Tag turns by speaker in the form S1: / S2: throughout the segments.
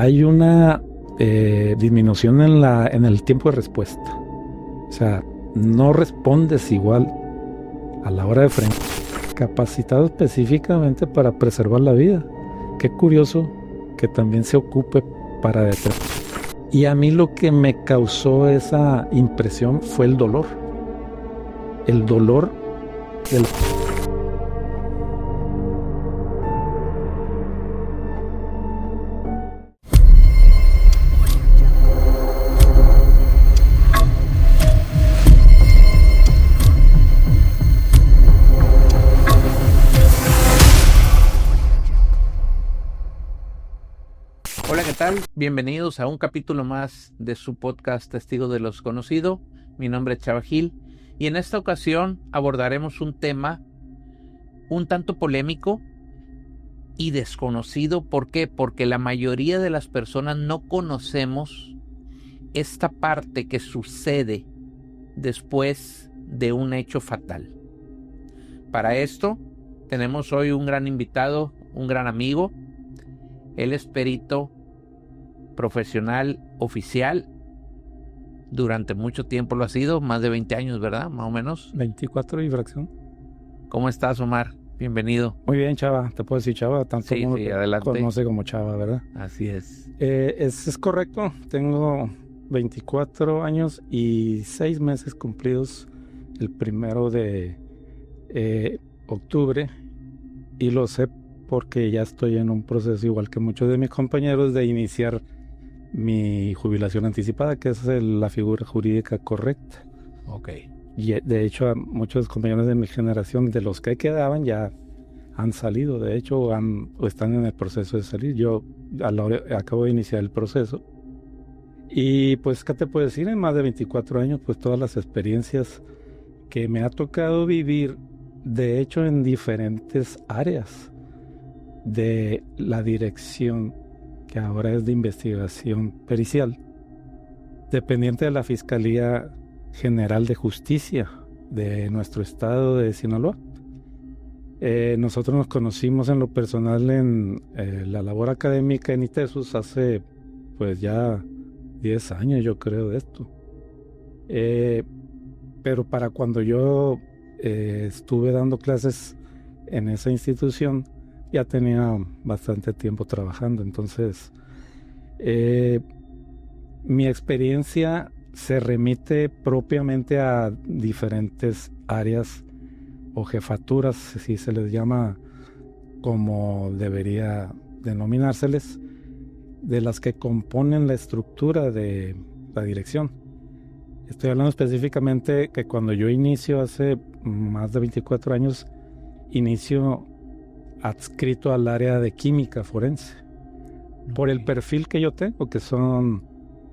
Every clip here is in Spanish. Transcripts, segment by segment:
S1: hay una disminución en el tiempo de respuesta. O sea, no respondes igual a la hora de frente. Capacitado específicamente para preservar la vida. Qué curioso que también se ocupe para detener. Y a mí lo que me causó esa impresión fue el dolor. El dolor del...
S2: Hola, ¿qué tal? Bienvenidos a un capítulo más de su podcast Testigo de lo Desconocido. Mi nombre es Chava Gil y en esta ocasión abordaremos un tema un tanto polémico y desconocido. ¿Por qué? Porque la mayoría de las personas no conocemos esta parte que sucede después de un hecho fatal. Para esto tenemos hoy un gran invitado, un gran amigo. Él es perito profesional oficial, durante mucho tiempo lo ha sido, más de 20 años, ¿verdad? Más o menos.
S1: 24 y fracción.
S2: ¿Cómo estás, Omar? Bienvenido.
S1: Muy bien, Chava. Te puedo decir Chava, tanto
S2: Sí,
S1: mundo
S2: sí,
S1: te
S2: adelante.
S1: conoce como Chava, ¿verdad?
S2: Así es.
S1: Es correcto. Tengo 24 años y 6 meses cumplidos el 1 de octubre. Y lo sé porque ya estoy en un proceso, igual que muchos de mis compañeros, de iniciar mi jubilación anticipada, que es la figura jurídica correcta.
S2: Ok.
S1: Y de hecho, muchos compañeros de mi generación, de los que quedaban, ya han salido, de hecho, o están en el proceso de salir. Yo acabo de iniciar el proceso. Y pues, ¿qué te puedo decir? En más de 24 años, pues todas las experiencias que me ha tocado vivir, de hecho, en diferentes áreas de la dirección, que ahora es de investigación pericial, dependiente de la Fiscalía General de Justicia de nuestro estado de Sinaloa. Nosotros nos conocimos en lo personal en la labor académica en ITESUS hace pues ya 10 años, yo creo, de esto. Pero para cuando yo estuve dando clases en esa institución, ya tenía bastante tiempo trabajando. Entonces, mi experiencia se remite propiamente a diferentes áreas o jefaturas, si se les llama como debería denominárseles, de las que componen la estructura de la dirección. Estoy hablando específicamente que cuando yo inicio hace más de 24 años, inicio adscrito al área de química forense. Por el perfil que yo tengo, que son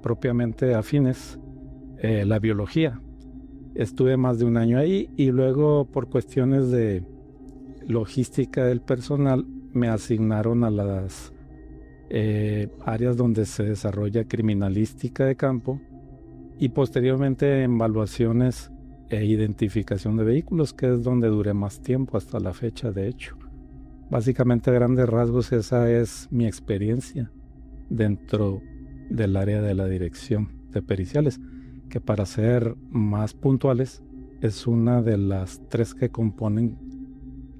S1: propiamente afines, la biología. Estuve más de un año ahí y luego por cuestiones de logística del personal me asignaron a las áreas donde se desarrolla criminalística de campo y posteriormente evaluaciones e identificación de vehículos, que es donde duré más tiempo hasta la fecha, de hecho. Básicamente, a grandes rasgos, esa es mi experiencia dentro del área de la dirección de periciales, que para ser más puntuales, es una de las 3 que componen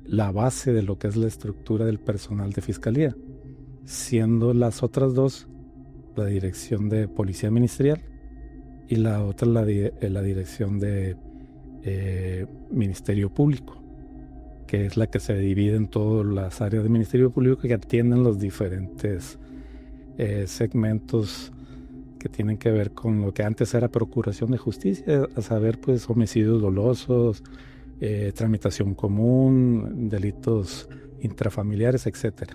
S1: la base de lo que es la estructura del personal de fiscalía, siendo las otras 2 la dirección de policía ministerial y la otra la dirección de ministerio público, que es la que se divide en todas las áreas del Ministerio Público que atienden los diferentes segmentos que tienen que ver con lo que antes era Procuración de Justicia, a saber, pues, homicidios dolosos, tramitación común, delitos intrafamiliares, etc.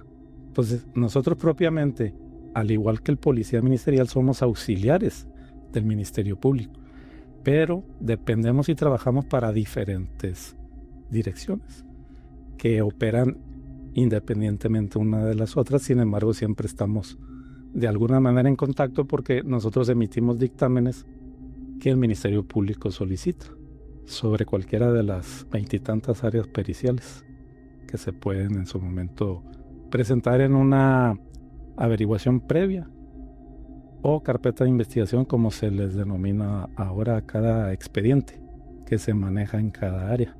S1: Entonces, nosotros propiamente, al igual que el policía ministerial, somos auxiliares del Ministerio Público, pero dependemos y trabajamos para diferentes direcciones que operan independientemente una de las otras. Sin embargo, siempre estamos de alguna manera en contacto porque nosotros emitimos dictámenes que el Ministerio Público solicita sobre cualquiera de las 20 y tantas áreas periciales que se pueden en su momento presentar en una averiguación previa o carpeta de investigación, como se les denomina ahora a cada expediente que se maneja en cada área.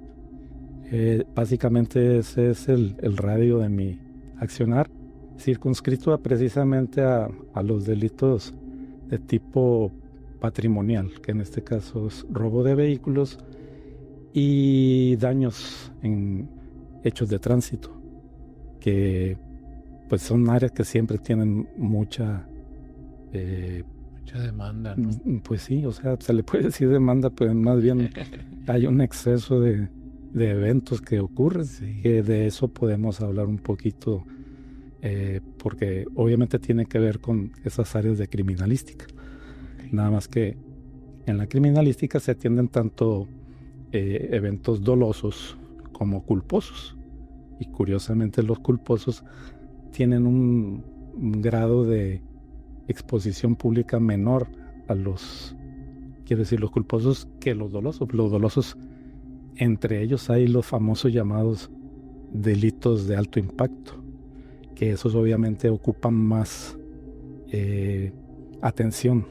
S1: Básicamente ese es el radio de mi accionar, circunscrito precisamente a los delitos de tipo patrimonial, que en este caso es robo de vehículos y daños en hechos de tránsito, que pues son áreas que siempre tienen mucha
S2: demanda, ¿no?
S1: Pues sí, o sea, se le puede decir demanda, pero más bien hay un exceso de eventos que ocurren,
S2: Sí.
S1: que de eso podemos hablar un poquito, porque obviamente tiene que ver con esas áreas de criminalística. Nada más que en la criminalística se atienden tanto eventos dolosos como culposos. Y curiosamente los culposos tienen un grado de exposición pública menor a los, quiero decir, los culposos que los dolosos. Los dolosos, entre ellos hay los famosos llamados delitos de alto impacto, que esos obviamente ocupan más atención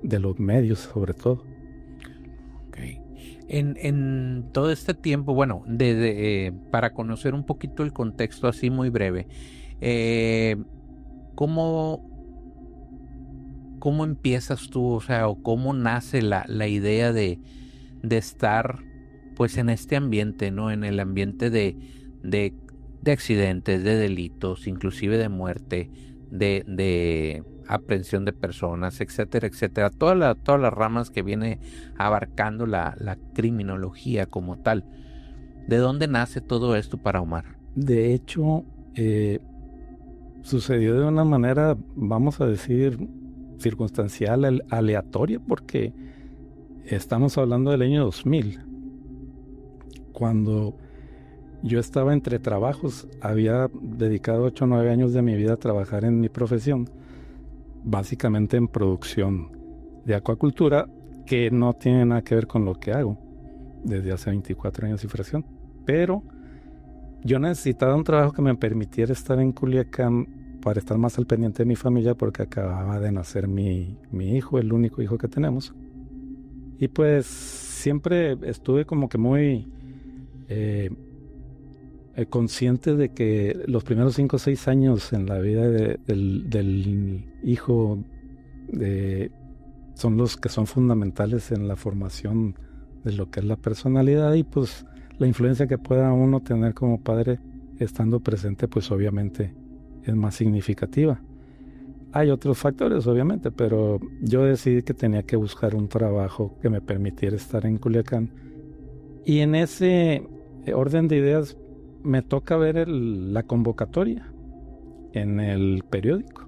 S1: de los medios, sobre todo.
S2: Okay. En todo este tiempo, bueno, para conocer un poquito el contexto así muy breve, ¿cómo empiezas tú, o sea, o cómo nace la idea de estar pues en este ambiente, ¿no? En el ambiente de accidentes, de delitos, inclusive de muerte, de aprehensión de personas, etcétera, etcétera. Todas las ramas que viene abarcando la criminología como tal. ¿De dónde nace todo esto para Omar?
S1: De hecho, sucedió de una manera, vamos a decir, circunstancial, aleatoria, porque estamos hablando del año 2000. Cuando yo estaba entre trabajos, había dedicado 8 o 9 años de mi vida a trabajar en mi profesión, básicamente en producción de acuacultura, que no tiene nada que ver con lo que hago desde hace 24 años y fracción. Pero yo necesitaba un trabajo que me permitiera estar en Culiacán para estar más al pendiente de mi familia, porque acababa de nacer mi hijo, el único hijo que tenemos. Y pues siempre estuve como que muy consciente de que los primeros 5 o 6 años en la vida del hijo son los que son fundamentales en la formación de lo que es la personalidad, y pues la influencia que pueda uno tener como padre estando presente, pues obviamente es más significativa. Hay otros factores, obviamente, pero yo decidí que tenía que buscar un trabajo que me permitiera estar en Culiacán. Y en ese orden de ideas me toca ver la convocatoria en el periódico.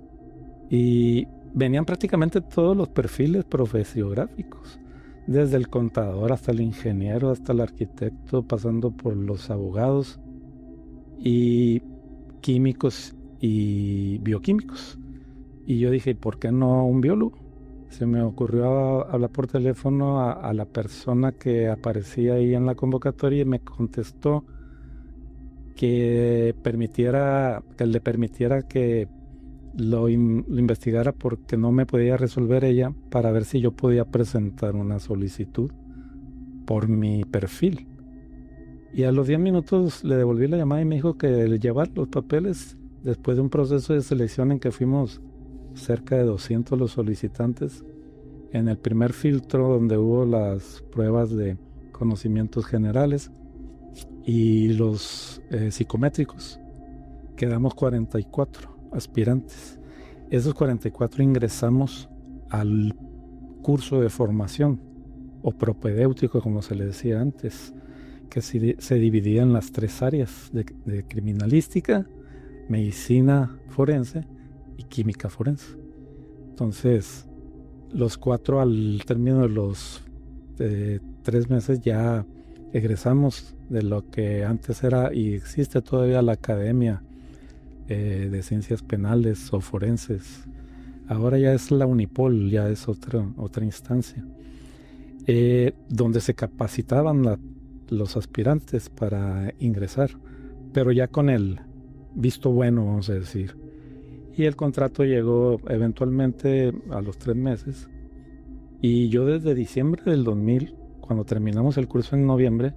S1: Y venían prácticamente todos los perfiles profesiográficos, desde el contador hasta el ingeniero, hasta el arquitecto, pasando por los abogados y químicos y bioquímicos. Y yo dije, ¿por qué no un biólogo? Se me ocurrió hablar por teléfono a la persona que aparecía ahí en la convocatoria, y me contestó que le permitiera que lo investigara, porque no me podía resolver ella, para ver si yo podía presentar una solicitud por mi perfil. Y a los 10 minutos le devolví la llamada y me dijo que llevar los papeles, después de un proceso de selección en que fuimos cerca de 200 los solicitantes. En el primer filtro, donde hubo las pruebas de conocimientos generales y los psicométricos, quedamos 44 aspirantes. Esos 44 ingresamos al curso de formación, o propedéutico, como se le decía antes, que se dividía en las 3 áreas de criminalística, medicina forense y química forense. Entonces, los 4, al término de los 3 meses, ya egresamos de lo que antes era y existe todavía la Academia de Ciencias Penales o Forenses. Ahora ya es la Unipol, ya es otra instancia, donde se capacitaban los aspirantes para ingresar, pero ya con el visto bueno, vamos a decir. Y el contrato llegó eventualmente a los 3 meses. Y yo desde diciembre del 2000, cuando terminamos el curso en noviembre,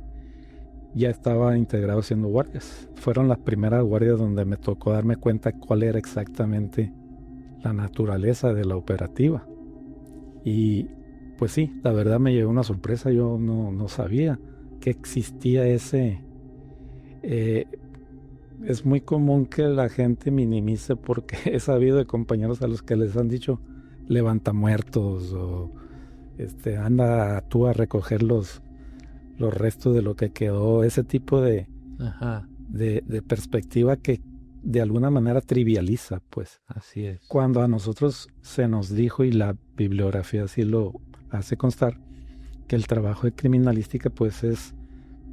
S1: ya estaba integrado haciendo guardias. Fueron las primeras guardias donde me tocó darme cuenta cuál era exactamente la naturaleza de la operativa. Y pues sí, la verdad me llevó una sorpresa. Yo no sabía que existía ese... es muy común que la gente minimice, porque he sabido de compañeros a los que les han dicho levanta muertos o anda tú a recoger los restos de lo que quedó, ese tipo de perspectiva que de alguna manera trivializa, pues.
S2: Así es.
S1: Cuando a nosotros se nos dijo, y la bibliografía así lo hace constar, que el trabajo de criminalística pues es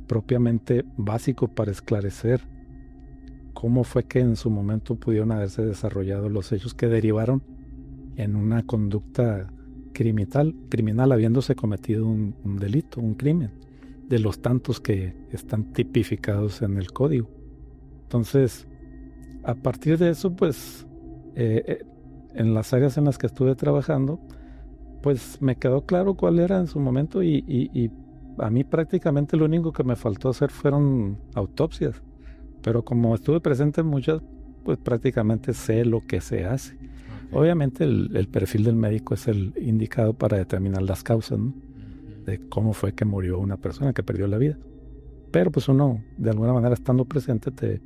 S1: propiamente básico para esclarecer cómo fue que en su momento pudieron haberse desarrollado los hechos que derivaron en una conducta criminal habiéndose cometido un delito, un crimen, de los tantos que están tipificados en el código. Entonces, a partir de eso, pues, en las áreas en las que estuve trabajando, pues me quedó claro cuál era en su momento y a mí prácticamente lo único que me faltó hacer fueron autopsias. Pero como estuve presente en muchas, pues prácticamente sé lo que se hace. Okay. Obviamente el perfil del médico es el indicado para determinar las causas, ¿no? De cómo fue que murió una persona, que perdió la vida. Pero pues uno, de alguna manera, estando presente, te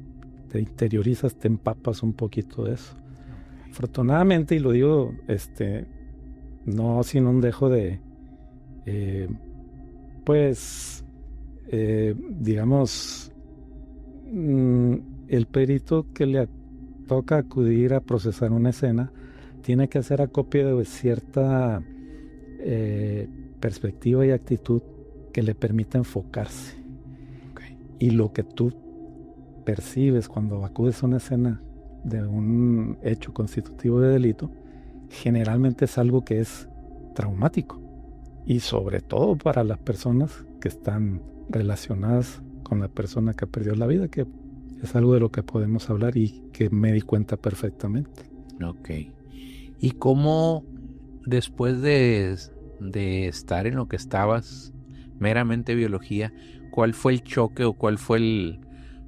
S1: interiorizas, te empapas un poquito de eso. Okay. Afortunadamente, y lo digo no sin un dejo de, digamos, el perito que le toca acudir a procesar una escena tiene que hacer acopio de cierta perspectiva y actitud que le permita enfocarse. Okay. Y lo que tú percibes cuando acudes a una escena de un hecho constitutivo de delito, generalmente es algo que es traumático, y sobre todo para las personas que están relacionadas con la persona que perdió la vida, que es algo de lo que podemos hablar y que me di cuenta perfectamente.
S2: Ok. ¿Y cómo después de estar en lo que estabas, meramente biología, cuál fue el choque o cuál fue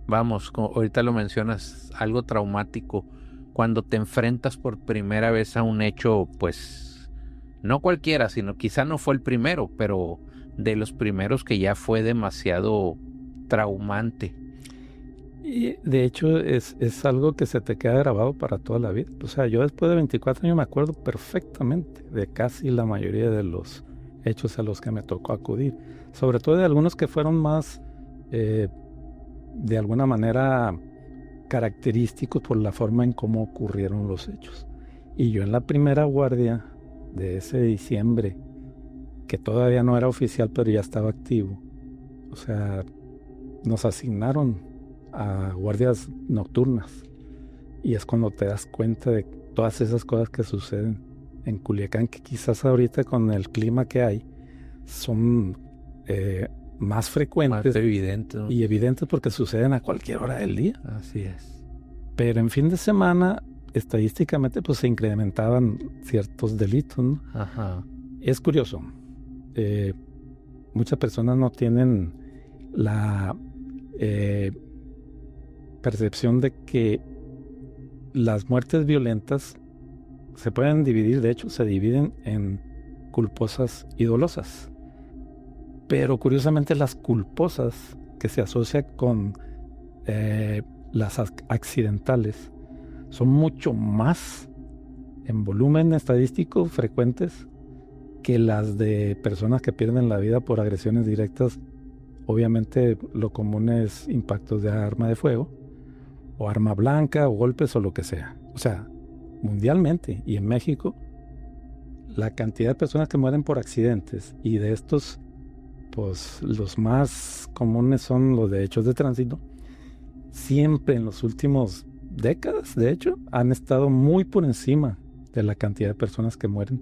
S2: ahorita lo mencionas, algo traumático, cuando te enfrentas por primera vez a un hecho, pues, no cualquiera, sino quizá no fue el primero, pero de los primeros que ya fue demasiado traumante?
S1: Y de hecho es algo que se te queda grabado para toda la vida. O sea, yo después de 24 años me acuerdo perfectamente de casi la mayoría de los hechos a los que me tocó acudir. Sobre todo de algunos que fueron más, de alguna manera, característicos por la forma en cómo ocurrieron los hechos. Y yo en la primera guardia de ese diciembre, que todavía no era oficial, pero ya estaba activo, o sea, nos asignaron a guardias nocturnas, y es cuando te das cuenta de todas esas cosas que suceden en Culiacán, que quizás ahorita con el clima que hay son más frecuentes,
S2: más evidentes, ¿no?
S1: Y evidentes porque suceden a cualquier hora del día.
S2: Así es.
S1: Pero en fin de semana, estadísticamente, pues se incrementaban ciertos delitos, ¿no?
S2: Ajá.
S1: Es curioso. Muchas personas no tienen la percepción de que las muertes violentas se pueden dividir, de hecho se dividen en culposas y dolosas, pero curiosamente las culposas, que se asocian con las accidentales, son mucho más en volumen estadístico frecuentes que las de personas que pierden la vida por agresiones directas. Obviamente lo común es impactos de arma de fuego o arma blanca o golpes o lo que sea. O sea, mundialmente y en México, la cantidad de personas que mueren por accidentes, y de estos, pues los más comunes son los de hechos de tránsito, siempre en los últimos décadas, de hecho, han estado muy por encima de la cantidad de personas que mueren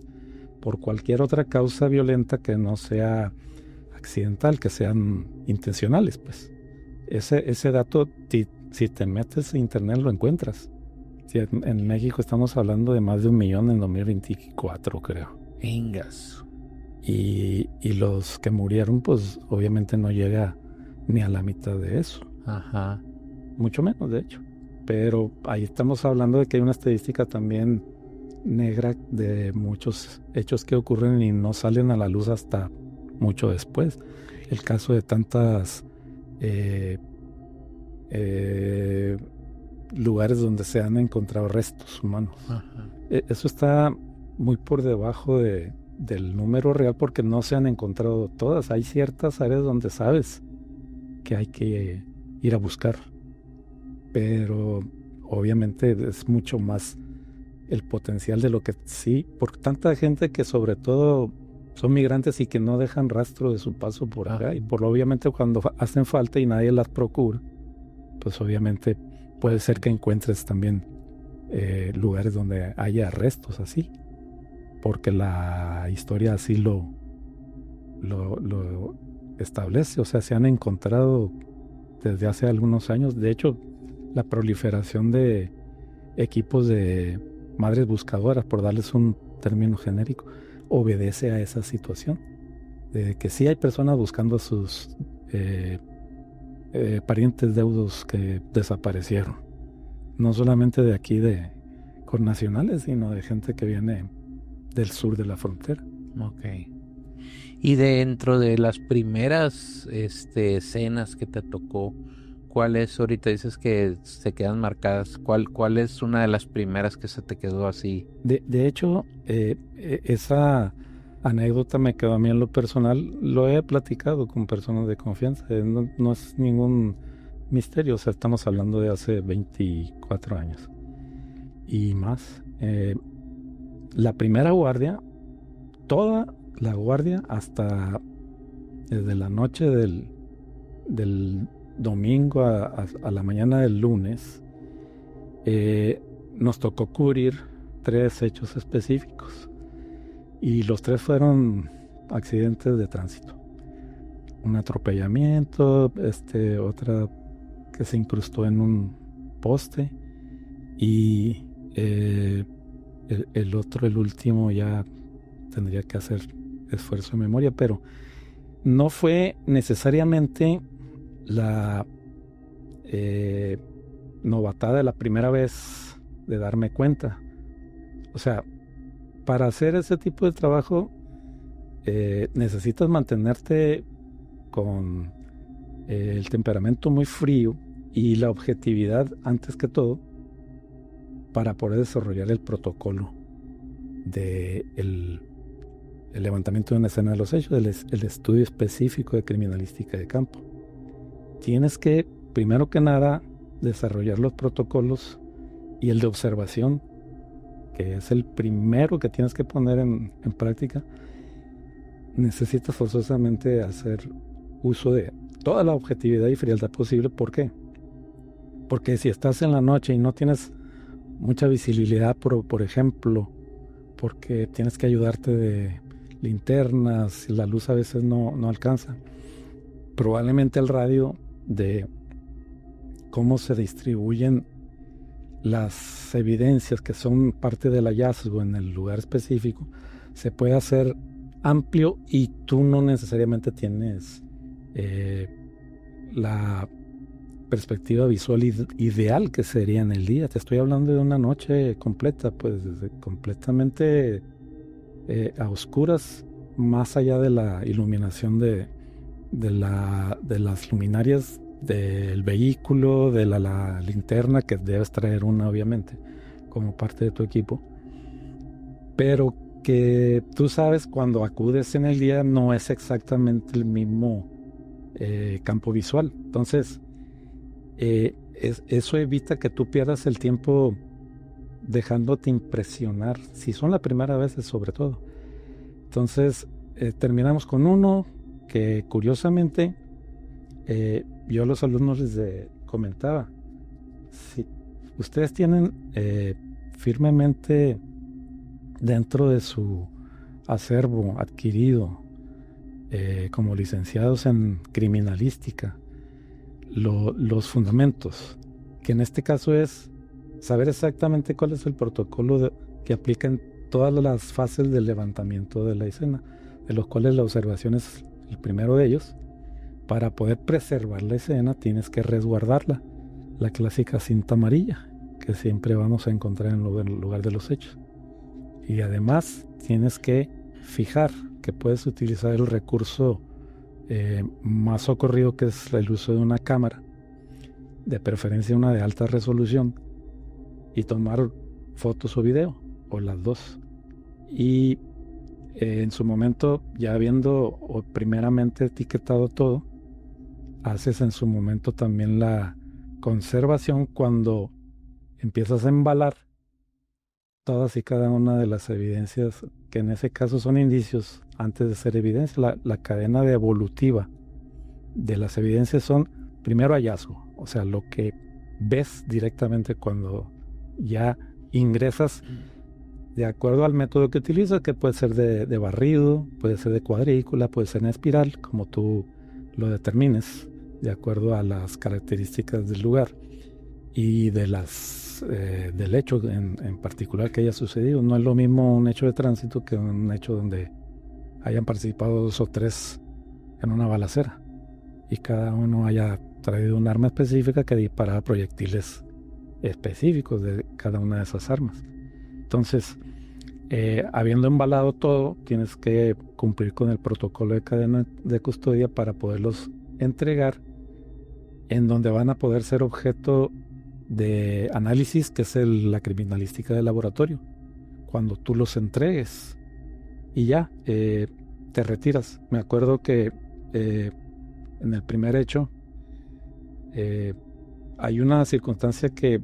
S1: por cualquier otra causa violenta que no sea accidental, que sean intencionales, pues. Ese dato, si te metes en internet, lo encuentras. Sí, en México estamos hablando de más de 1 millón en 2024, creo.
S2: Vengas.
S1: Y los que murieron, pues obviamente no llega ni a la mitad de eso.
S2: Ajá.
S1: Mucho menos, de hecho. Pero ahí estamos hablando de que hay una estadística también negra de muchos hechos que ocurren y no salen a la luz hasta mucho después. El caso de tantas lugares donde se han encontrado restos humanos.
S2: Ajá.
S1: Eso está muy por debajo del número real porque no se han encontrado todas. Hay ciertas áreas donde sabes que hay que ir a buscar, pero obviamente es mucho más el potencial de lo que sí, por tanta gente que sobre todo son migrantes y que no dejan rastro de su paso por acá, y por obviamente cuando hacen falta y nadie las procura, pues obviamente puede ser que encuentres también lugares donde haya restos así, porque la historia así lo establece. O sea, se han encontrado desde hace algunos años. De hecho, la proliferación de equipos de madres buscadoras, por darles un término genérico, obedece a esa situación de que sí hay personas buscando a sus parientes deudos que desaparecieron, no solamente de aquí de connacionales, sino de gente que viene del sur de la frontera.
S2: Ok. Y dentro de las primeras escenas que te tocó, ¿cuál es? Ahorita dices que se quedan marcadas. ¿Cuál es una de las primeras que se te quedó así?
S1: De hecho, esa anécdota me quedó a mí en lo personal. Lo he platicado con personas de confianza. No es ningún misterio. O sea, estamos hablando de hace 24 años y más. La primera guardia, toda la guardia, hasta desde la noche del domingo a la mañana del lunes, nos tocó cubrir 3 hechos específicos, y los 3 fueron accidentes de tránsito. Un atropellamiento, otra que se incrustó en un poste, y el otro, el último, ya tendría que hacer esfuerzo de memoria, pero no fue necesariamente la novatada de la primera vez de darme cuenta. O sea, para hacer ese tipo de trabajo necesitas mantenerte con el temperamento muy frío y la objetividad antes que todo para poder desarrollar el protocolo de el levantamiento de una escena de los hechos, el estudio específico de criminalística de campo. Tienes que, primero que nada, desarrollar los protocolos, y el de observación, que es el primero que tienes que poner en práctica. Necesitas forzosamente hacer uso de toda la objetividad y frialdad posible. ¿Por qué? Porque si estás en la noche y no tienes mucha visibilidad, por ejemplo, porque tienes que ayudarte de linternas, la luz a veces no alcanza, probablemente el radio de cómo se distribuyen las evidencias que son parte del hallazgo en el lugar específico se puede hacer amplio, y tú no necesariamente tienes la perspectiva visual ideal que sería en el día. Te estoy hablando de una noche completa, pues desde completamente a oscuras, más allá de la iluminación de las luminarias del vehículo, de la linterna, que debes traer una obviamente como parte de tu equipo, pero que tú sabes cuando acudes en el día no es exactamente el mismo campo visual. Entonces eso evita que tú pierdas el tiempo dejándote impresionar, si son la primera vez sobre todo. Entonces terminamos con uno que curiosamente yo a los alumnos les comentaba: si ustedes tienen firmemente dentro de su acervo adquirido como licenciados en criminalística los fundamentos, que en este caso es saber exactamente cuál es el protocolo que aplica en todas las fases del levantamiento de la escena, de los cuales la observación es el primero de ellos. Para poder preservar la escena tienes que resguardarla, la clásica cinta amarilla que siempre vamos a encontrar en el lugar de los hechos. Y además tienes que fijar que puedes utilizar el recurso más socorrido, que es el uso de una cámara, de preferencia una de alta resolución, y tomar fotos o video, o las dos. Y en su momento, ya habiendo primeramente etiquetado todo, haces en su momento también la conservación cuando empiezas a embalar todas y cada una de las evidencias, que en ese caso son indicios antes de ser evidencia. La cadena de evolutiva de las evidencias son primero hallazgo, o sea, lo que ves directamente cuando ya ingresas de acuerdo al método que utilizas, que puede ser de barrido, puede ser de cuadrícula, puede ser en espiral, como tú lo determines, de acuerdo a las características del lugar y de del hecho en particular que haya sucedido. No es lo mismo un hecho de tránsito que un hecho donde hayan participado 2 o 3 en una balacera y cada uno haya traído un arma específica que disparaba proyectiles específicos de cada una de esas armas. Entonces, habiendo embalado todo, tienes que cumplir con el protocolo de cadena de custodia para poderlos entregar en donde van a poder ser objeto de análisis, que es la criminalística de laboratorio. Cuando tú los entregues y ya te retiras. Me acuerdo que en el primer hecho hay una circunstancia que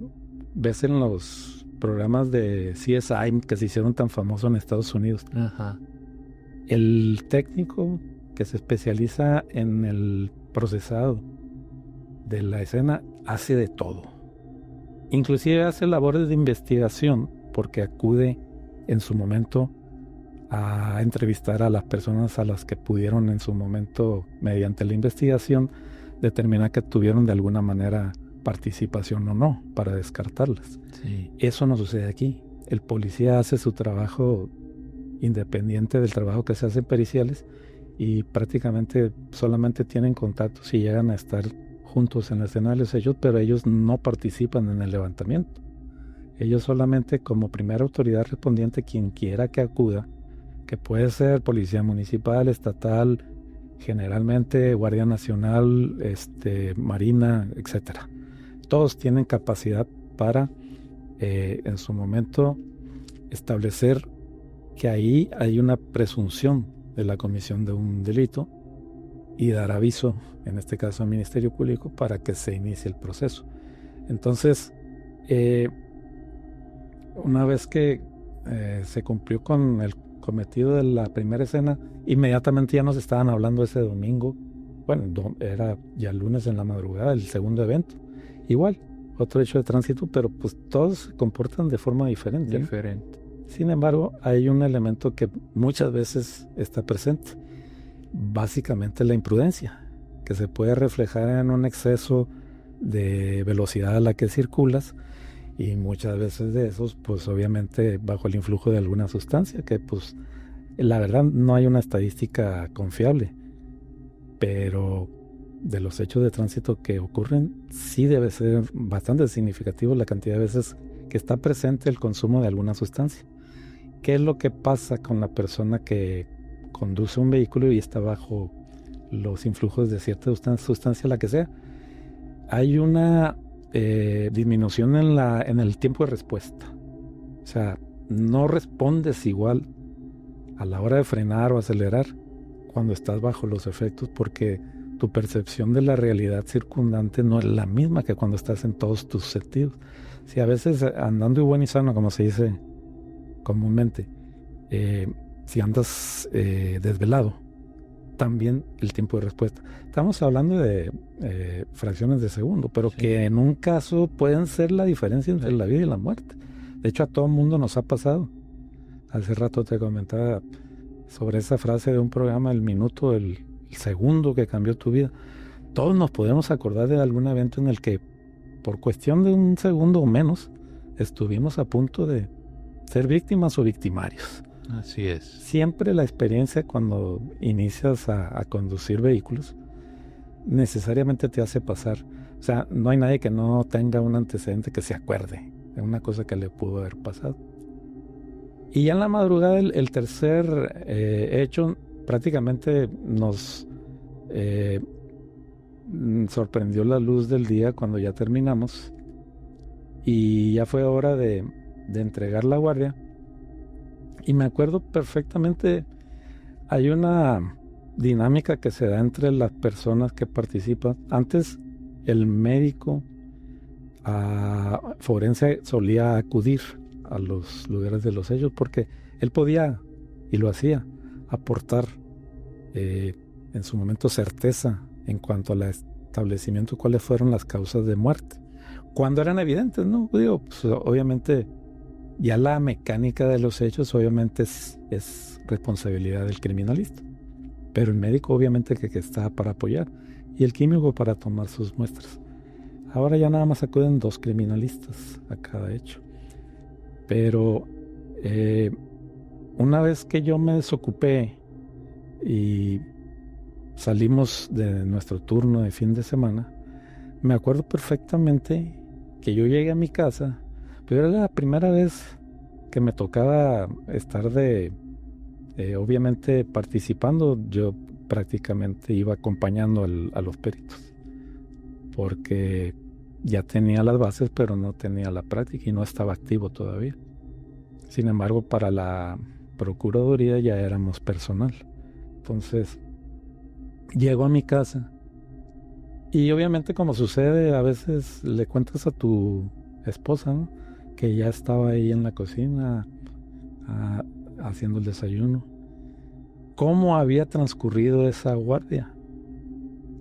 S1: ves en los programas de CSI que se hicieron tan famosos en Estados Unidos.
S2: Ajá.
S1: El técnico que se especializa en el procesado de la escena hace de todo. Inclusive hace labores de investigación, porque acude en su momento a entrevistar a las personas a las que pudieron en su momento, mediante la investigación, determinar que tuvieron de alguna manera participación o no, para descartarlas.
S2: Sí.
S1: Eso no sucede aquí. El policía hace su trabajo independiente del trabajo que se hace en periciales y prácticamente solamente tienen contacto si llegan a estar juntos en la escena de los hechos, pero ellos no participan en el levantamiento. Ellos solamente, como primera autoridad respondiente, quien quiera que acuda, que puede ser policía municipal, estatal, generalmente Guardia Nacional, Marina, etcétera. Todos tienen capacidad para, en su momento, establecer que ahí hay una presunción de la comisión de un delito y dar aviso, en este caso al Ministerio Público, para que se inicie el proceso. Entonces, una vez que se cumplió con el cometido de la primera escena, inmediatamente ya nos estaban hablando ese domingo, bueno, era ya lunes en la madrugada, el segundo evento. Igual, otro hecho de tránsito, pero pues todos se comportan de forma diferente.
S2: Diferente.
S1: Sin embargo, hay un elemento que muchas veces está presente, básicamente la imprudencia, que se puede reflejar en un exceso de velocidad a la que circulas, y muchas veces de esos, pues obviamente bajo el influjo de alguna sustancia, que pues la verdad no hay una estadística confiable, pero de los hechos de tránsito que ocurren, sí debe ser bastante significativo la cantidad de veces que está presente el consumo de alguna sustancia. ¿Qué es lo que pasa con la persona que conduce un vehículo y está bajo los influjos de cierta sustancia, la que sea? Hay una disminución en el tiempo de respuesta. O sea, no respondes igual a la hora de frenar o acelerar cuando estás bajo los efectos, porque tu percepción de la realidad circundante no es la misma que cuando estás en todos tus sentidos. Si a veces andando y bueno y sano, como se dice comúnmente, si andas desvelado, también el tiempo de respuesta. Estamos hablando de fracciones de segundo, pero sí, que en un caso pueden ser la diferencia entre la vida y la muerte. De hecho, a todo mundo nos ha pasado. Hace rato te comentaba sobre esa frase de un programa, el minuto, el segundo que cambió tu vida. Todos nos podemos acordar de algún evento en el que, por cuestión de un segundo o menos, estuvimos a punto de ser víctimas o victimarios.
S2: Así es.
S1: Siempre la experiencia cuando inicias a conducir vehículos necesariamente te hace pasar. O sea, no hay nadie que no tenga un antecedente que se acuerde de una cosa que le pudo haber pasado. Y ya en la madrugada, el tercer hecho prácticamente nos sorprendió la luz del día cuando ya terminamos y ya fue hora de entregar la guardia. Y me acuerdo perfectamente, hay una dinámica que se da entre las personas que participan. Antes el médico forense solía acudir a los lugares de los hechos porque él podía, y lo hacía, aportar en su momento certeza en cuanto al establecimiento de cuáles fueron las causas de muerte. Cuando eran evidentes, ¿no? Digo, pues, obviamente ya la mecánica de los hechos obviamente es responsabilidad del criminalista. Pero el médico obviamente que está para apoyar y el químico para tomar sus muestras. Ahora ya nada más acuden 2 criminalistas a cada hecho. Pero una vez que yo me desocupé y salimos de nuestro turno de fin de semana, me acuerdo perfectamente que yo llegué a mi casa, pero era la primera vez que me tocaba estar obviamente participando. Yo prácticamente iba acompañando a los peritos, porque ya tenía las bases, pero no tenía la práctica y no estaba activo todavía. Sin embargo, para la Procuraduría ya éramos personal. Entonces, llego a mi casa y obviamente, como sucede, a veces le cuentas a tu esposa, ¿no?, que ya estaba ahí en la cocina haciendo el desayuno, cómo había transcurrido esa guardia.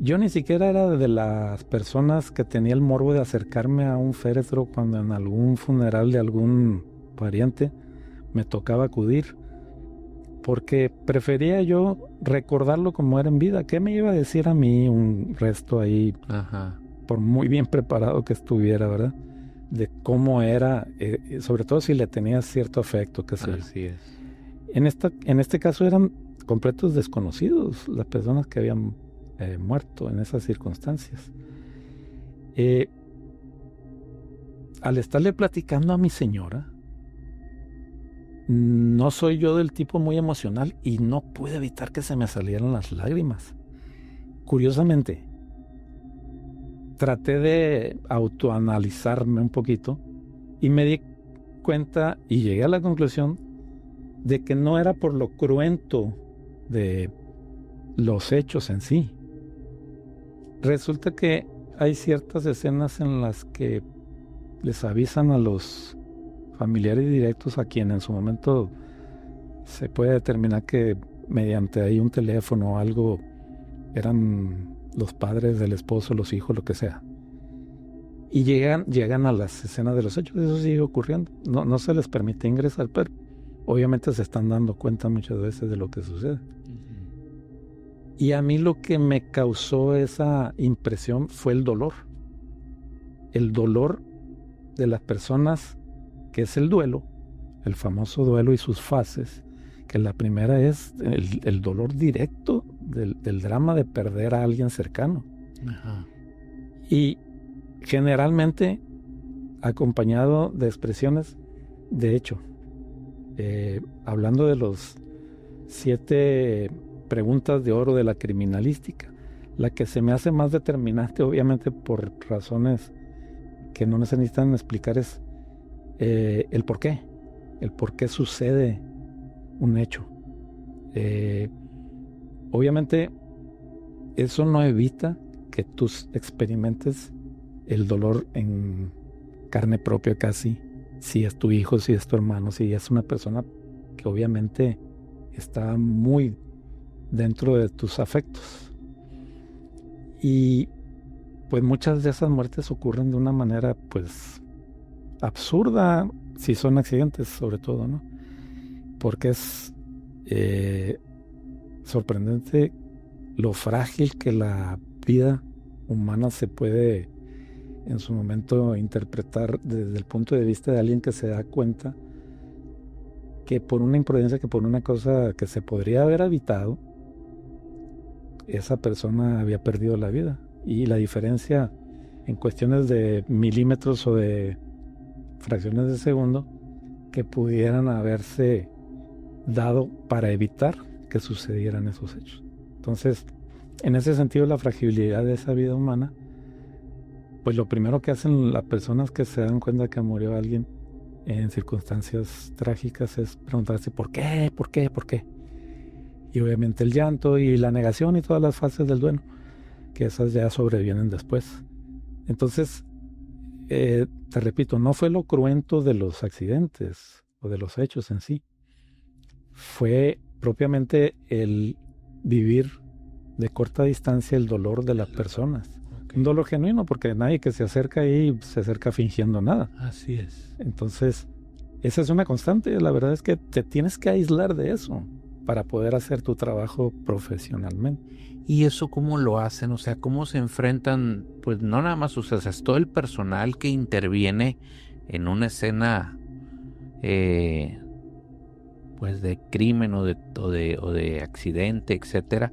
S1: Yo ni siquiera era de las personas que tenía el morbo de acercarme a un féretro cuando en algún funeral de algún pariente me tocaba acudir, porque prefería yo recordarlo como era en vida. ¿Qué me iba a decir a mí un resto ahí? Ajá. Por muy bien preparado que estuviera, ¿verdad? De cómo era, sobre todo si le tenía cierto afecto, qué sé yo.
S2: Así es.
S1: En este caso eran completos desconocidos las personas que habían muerto en esas circunstancias. Al estarle platicando a mi señora, no soy yo del tipo muy emocional y no pude evitar que se me salieran las lágrimas. Curiosamente, traté de autoanalizarme un poquito y me di cuenta y llegué a la conclusión de que no era por lo cruento de los hechos en sí. Resulta que hay ciertas escenas en las que les avisan a los familiares directos, a quien en su momento se puede determinar que mediante ahí un teléfono o algo eran los padres del esposo, los hijos, lo que sea. Y llegan a las escenas de los hechos. Eso sigue ocurriendo. No se les permite ingresar, pero obviamente se están dando cuenta muchas veces de lo que sucede. Y a mí lo que me causó esa impresión fue el dolor. El dolor de las personas, que es el duelo, el famoso duelo y sus fases, que la primera es el dolor directo del drama de perder a alguien cercano. Ajá. Y generalmente acompañado de expresiones de hecho. Hablando de los 7 preguntas de oro de la criminalística, la que se me hace más determinante, obviamente por razones que no se necesitan explicar, es el por qué sucede un hecho. Obviamente eso no evita que tú experimentes el dolor en carne propia casi, si es tu hijo, si es tu hermano, si es una persona que obviamente está muy dentro de tus afectos. Y pues muchas de esas muertes ocurren de una manera pues absurda, si son accidentes sobre todo, ¿no? Porque es sorprendente lo frágil que la vida humana se puede en su momento interpretar desde el punto de vista de alguien que se da cuenta que por una imprudencia, que por una cosa que se podría haber evitado, esa persona había perdido la vida. Y la diferencia en cuestiones de milímetros o de fracciones de segundo que pudieran haberse dado para evitar que sucedieran esos hechos. Entonces, en ese sentido, la fragilidad de esa vida humana, pues lo primero que hacen las personas que se dan cuenta que murió alguien en circunstancias trágicas es preguntarse ¿por qué? ¿Por qué? ¿Por qué? Y obviamente el llanto y la negación y todas las fases del duelo, que esas ya sobrevienen después. Entonces, te repito, no fue lo cruento de los accidentes o de los hechos en sí, fue propiamente el vivir de corta distancia el dolor de las personas. Un dolor genuino, porque nadie que se acerca ahí se acerca fingiendo nada.
S2: Así es.
S1: Entonces, esa es una constante. La verdad es que te tienes que aislar de eso para poder hacer tu trabajo profesionalmente.
S2: ¿Y eso cómo lo hacen? O sea, ¿cómo se enfrentan? Pues no nada más, o sea, es todo el personal que interviene en una escena pues de crimen o de accidente, etcétera.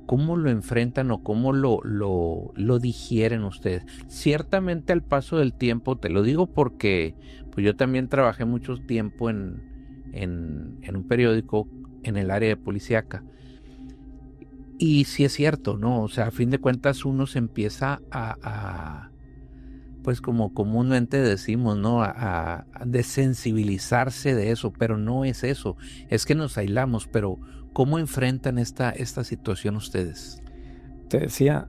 S2: ¿Cómo lo enfrentan o cómo lo digieren ustedes? Ciertamente al paso del tiempo, te lo digo porque pues yo también trabajé mucho tiempo en un periódico en el área de policíaca. Y sí es cierto, ¿no? O sea, a fin de cuentas uno se empieza pues como comúnmente decimos, ¿no? A desensibilizarse de eso, pero no es eso. Es que nos aislamos, pero ¿cómo enfrentan esta situación ustedes?
S1: Te decía,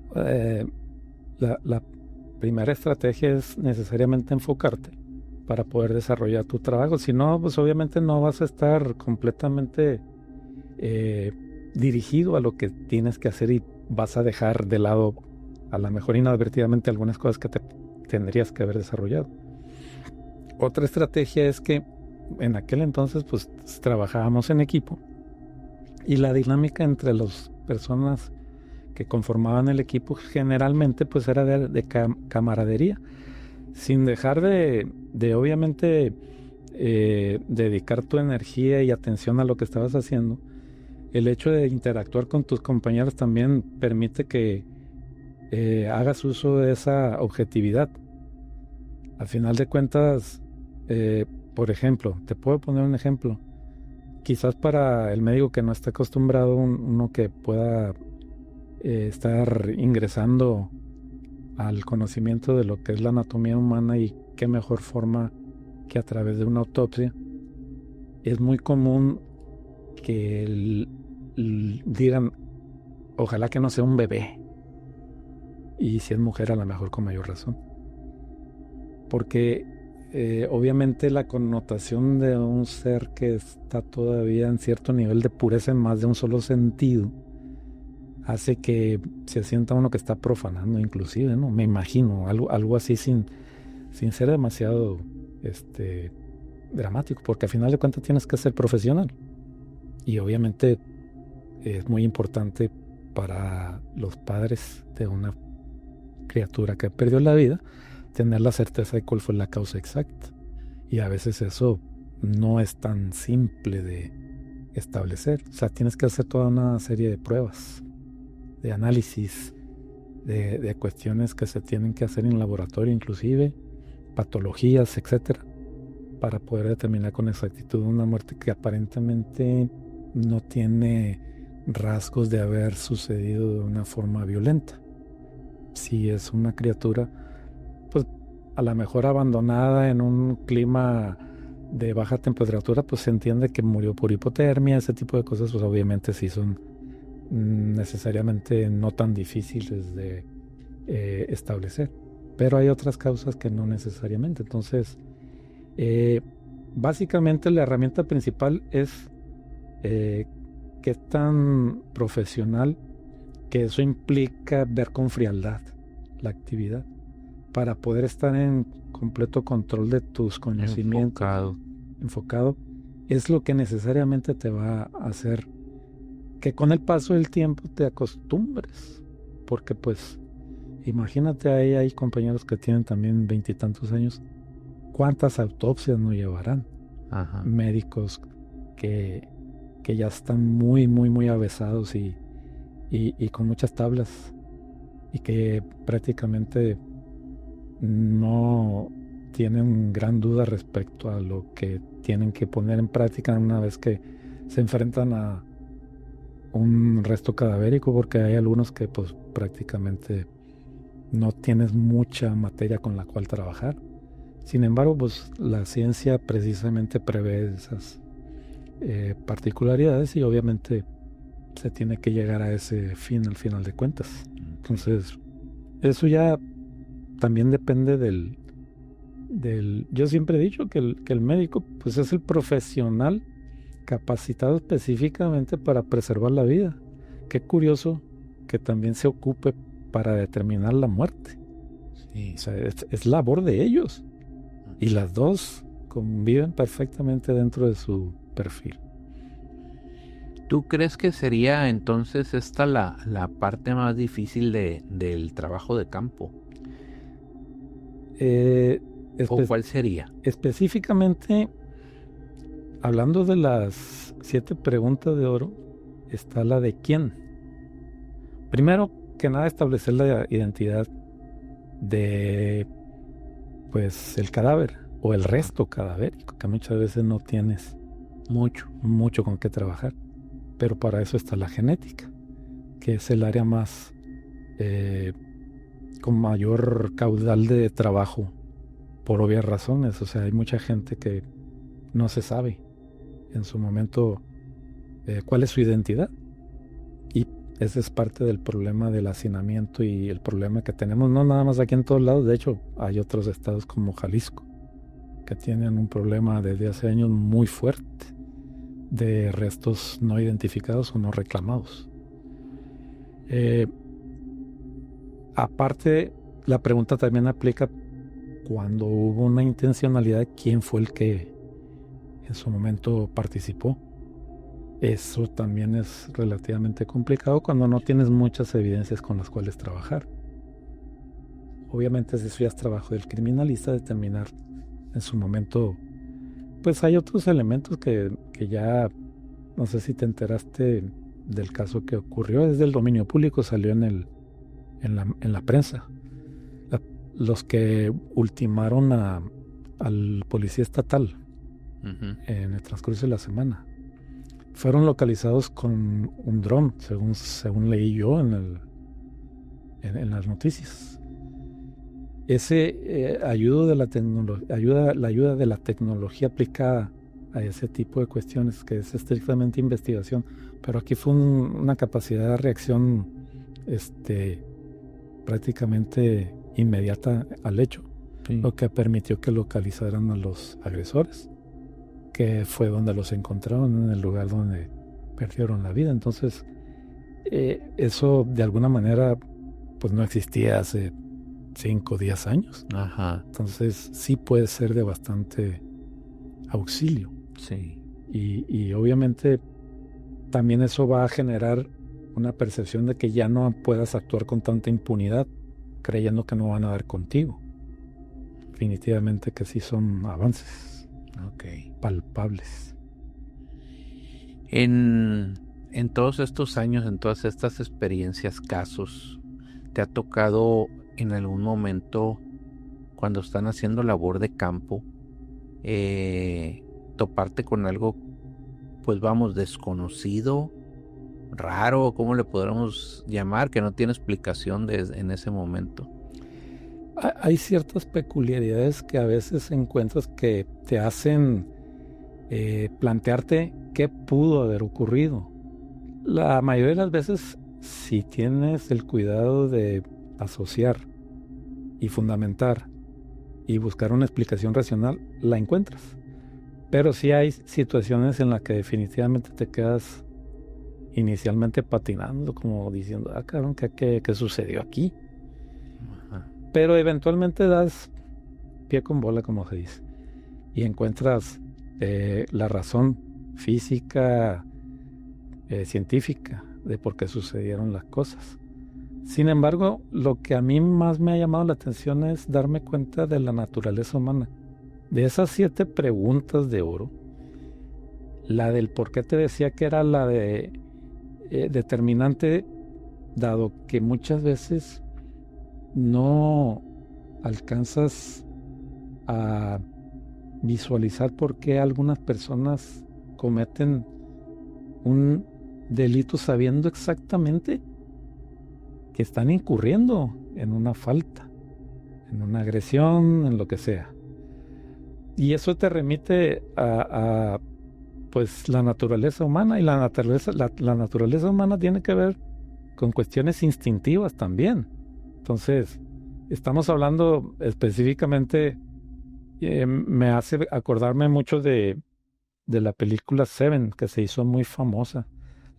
S1: la primera estrategia es necesariamente enfocarte para poder desarrollar tu trabajo. Si no, pues obviamente no vas a estar completamente dirigido a lo que tienes que hacer y vas a dejar de lado a lo mejor inadvertidamente algunas cosas que te tendrías que haber desarrollado. Otra estrategia es que en aquel entonces pues trabajábamos en equipo y la dinámica entre las personas que conformaban el equipo generalmente pues era de camaradería, sin dejar de obviamente dedicar tu energía y atención a lo que estabas haciendo. El hecho de interactuar con tus compañeros también permite que hagas uso de esa objetividad. Al final de cuentas, por ejemplo, te puedo poner un ejemplo. Quizás para el médico que no está acostumbrado, uno que pueda estar ingresando al conocimiento de lo que es la anatomía humana, y qué mejor forma que a través de una autopsia. Es muy común que digan, ojalá que no sea un bebé. Y si es mujer, a lo mejor con mayor razón. Porque obviamente la connotación de un ser que está todavía en cierto nivel de pureza en más de un solo sentido hace que se sienta uno que está profanando inclusive, ¿no? Me imagino, algo así sin ser demasiado dramático, porque al final de cuentas tienes que ser profesional. Y obviamente es muy importante para los padres de una criatura que perdió la vida tener la certeza de cuál fue la causa exacta. Y a veces eso no es tan simple de establecer. O sea, tienes que hacer toda una serie de pruebas, de análisis, de cuestiones que se tienen que hacer en laboratorio, inclusive patologías, etcétera, para poder determinar con exactitud una muerte que aparentemente no tiene rasgos de haber sucedido de una forma violenta. Si es una criatura, pues a lo mejor abandonada en un clima de baja temperatura, pues se entiende que murió por hipotermia. Ese tipo de cosas, pues obviamente sí son necesariamente no tan difíciles de establecer. Pero hay otras causas que no necesariamente. Entonces, básicamente la herramienta principal es qué tan profesional, que eso implica ver con frialdad la actividad para poder estar en completo control de tus conocimientos. Enfocado es lo que necesariamente te va a hacer que con el paso del tiempo te acostumbres, porque pues Imagínate, ahí hay compañeros que tienen también 20 y tantos años. ¿Cuántas autopsias no llevarán?
S2: Ajá.
S1: Médicos que, que ya están muy, muy, muy avesados y con muchas tablas y que prácticamente no tienen gran duda respecto a lo que tienen que poner en práctica una vez que se enfrentan a un resto cadavérico, porque hay algunos que pues prácticamente no tienes mucha materia con la cual trabajar. Sin embargo, pues la ciencia precisamente prevé esas particularidades y obviamente se tiene que llegar a ese fin al final de cuentas. Entonces, eso ya también depende del... Yo siempre he dicho que el médico pues es el profesional capacitado específicamente para preservar la vida. Qué curioso que también se ocupe para determinar la muerte.
S2: Sí.
S1: O sea, es labor de ellos. Y las dos conviven perfectamente dentro de su perfil.
S2: ¿Tú crees que sería entonces esta la parte más difícil del trabajo de campo? ¿O cuál sería?
S1: Específicamente, hablando de las 7 preguntas de oro, está la de quién. Primero que nada, establecer la identidad de pues el cadáver o el resto cadavérico, que muchas veces no tienes mucho con qué trabajar. Pero para eso está la genética, que es el área más con mayor caudal de trabajo, por obvias razones. O sea, hay mucha gente que no se sabe en su momento cuál es su identidad. Y ese es parte del problema del hacinamiento y el problema que tenemos, no nada más aquí en todos lados. De hecho, hay otros estados como Jalisco que tienen un problema desde hace años muy fuerte de restos no identificados o no reclamados. Aparte, la pregunta también aplica cuando hubo una intencionalidad, ¿quién fue el que en su momento participó? Eso también es relativamente complicado cuando no tienes muchas evidencias con las cuales trabajar. Obviamente, eso ya es trabajo del criminalista determinar en su momento. Pues hay otros elementos que ya, no sé si te enteraste del caso que ocurrió, es del dominio público, salió en la prensa. Los que ultimaron al policía estatal en el transcurso de la semana fueron localizados con un dron, según leí yo en las noticias. Ese la ayuda de la tecnología aplicada a ese tipo de cuestiones, que es estrictamente investigación, pero aquí fue una capacidad de reacción prácticamente inmediata al hecho, sí, lo que permitió que localizaran a los agresores, que fue donde los encontraron, en el lugar donde perdieron la vida. Entonces, eso de alguna manera pues no existía hace 5 o 10 años.
S2: Ajá.
S1: Entonces sí puede ser de bastante auxilio.
S2: Sí.
S1: Y obviamente también eso va a generar una percepción de que ya no puedas actuar con tanta impunidad, creyendo que no van a dar contigo. Definitivamente que sí son avances palpables.
S2: En todos estos años, en todas estas experiencias, casos, ¿te ha tocado en algún momento, cuando están haciendo labor de campo, toparte con algo, pues vamos, desconocido, raro, cómo le podríamos llamar, que no tiene explicación en ese momento?
S1: Hay ciertas peculiaridades que a veces encuentras que te hacen plantearte qué pudo haber ocurrido. La mayoría de las veces, si tienes el cuidado de asociar y fundamentar y buscar una explicación racional, la encuentras. Pero sí hay situaciones en las que definitivamente te quedas inicialmente patinando, como diciendo, cabrón, ¿qué sucedió aquí?
S2: Ajá.
S1: Pero eventualmente das pie con bola, como se dice, y encuentras la razón física, científica, de por qué sucedieron las cosas. Sin embargo, lo que a mí más me ha llamado la atención es darme cuenta de la naturaleza humana. De esas 7 preguntas de oro, la del por qué te decía que era la de determinante, dado que muchas veces no alcanzas a visualizar por qué algunas personas cometen un delito sabiendo exactamente que están incurriendo en una falta, en una agresión, en lo que sea. Y eso te remite a pues la naturaleza humana, y la naturaleza humana tiene que ver con cuestiones instintivas también. Entonces, estamos hablando específicamente, me hace acordarme mucho de la película Seven, que se hizo muy famosa,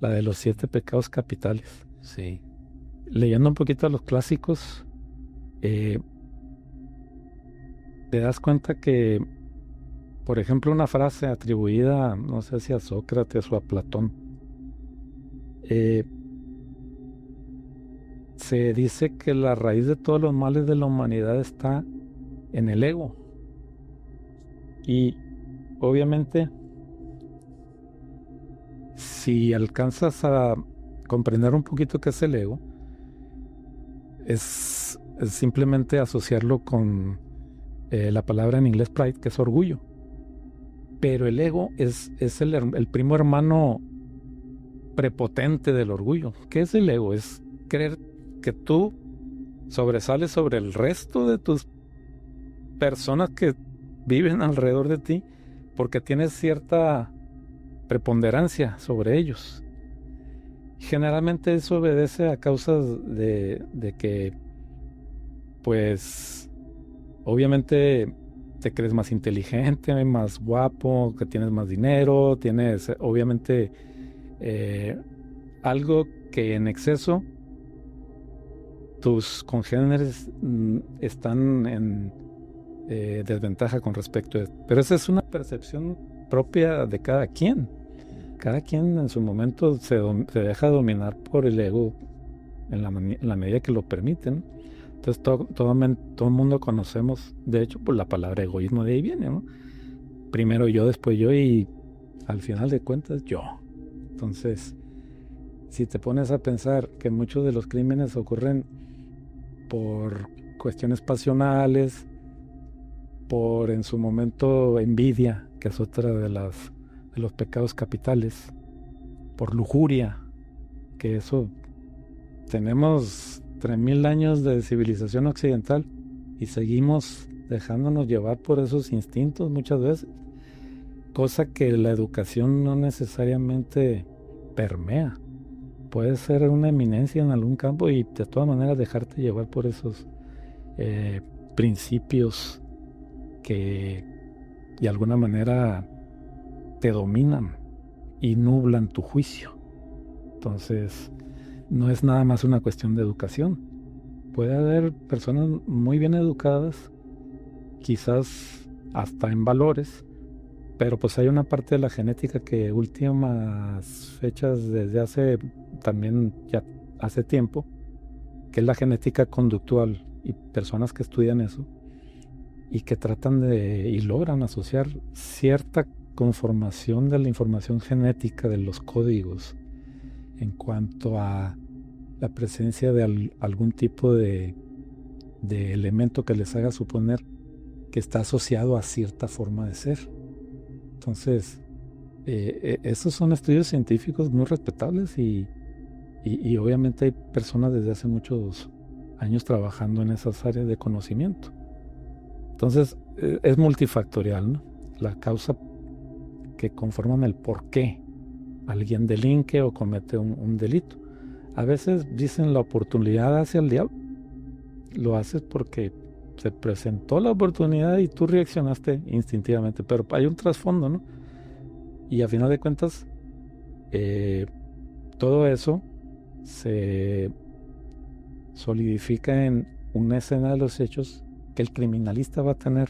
S1: la de los 7 pecados capitales.
S2: Sí.
S1: Leyendo un poquito a los clásicos, te das cuenta que, por ejemplo, una frase atribuida, no sé si a Sócrates o a Platón, se dice que la raíz de todos los males de la humanidad está en el ego. Y obviamente, si alcanzas a comprender un poquito qué es el ego, es simplemente asociarlo con la palabra en inglés pride, que es orgullo. Pero el ego es el primo hermano prepotente del orgullo. ¿Qué es el ego? Es creer que tú sobresales sobre el resto de tus personas que viven alrededor de ti porque tienes cierta preponderancia sobre ellos. Generalmente eso obedece a causas de que, pues, obviamente te crees más inteligente, más guapo, que tienes más dinero, tienes obviamente algo que en exceso tus congéneres están en desventaja con respecto a esto. Pero esa es una percepción propia de cada quien. Cada quien en su momento se deja dominar por el ego en la medida que lo permiten. Entonces todo el mundo conocemos, de hecho, por la palabra egoísmo, de ahí viene, ¿no? Primero yo, después yo, y al final de cuentas yo. Entonces, si te pones a pensar que muchos de los crímenes ocurren por cuestiones pasionales, por en su momento envidia, que es otra de los pecados capitales, por lujuria, que eso tenemos 3000 años de civilización occidental y seguimos dejándonos llevar por esos instintos muchas veces, cosa que la educación no necesariamente permea. Puede ser una eminencia en algún campo y de todas maneras dejarte llevar por esos principios que de alguna manera te dominan y nublan tu juicio. Entonces, no es nada más una cuestión de educación. Puede haber personas muy bien educadas, quizás hasta en valores, pero pues hay una parte de la genética que últimas fechas desde hace también ya hace tiempo, que es la genética conductual, y personas que estudian eso y que tratan y logran asociar cierta conformación de la información genética de los códigos en cuanto a la presencia de algún tipo de elemento que les haga suponer que está asociado a cierta forma de ser. Entonces, esos son estudios científicos muy respetables y obviamente hay personas desde hace muchos años trabajando en esas áreas de conocimiento. Entonces, es multifactorial, ¿no? La causa que conforman el por qué alguien delinque o comete un delito. A veces dicen la oportunidad hacia el diablo. Lo haces porque se presentó la oportunidad y tú reaccionaste instintivamente, pero hay un trasfondo, ¿no? Y a final de cuentas, todo eso se solidifica en una escena de los hechos que el criminalista va a tener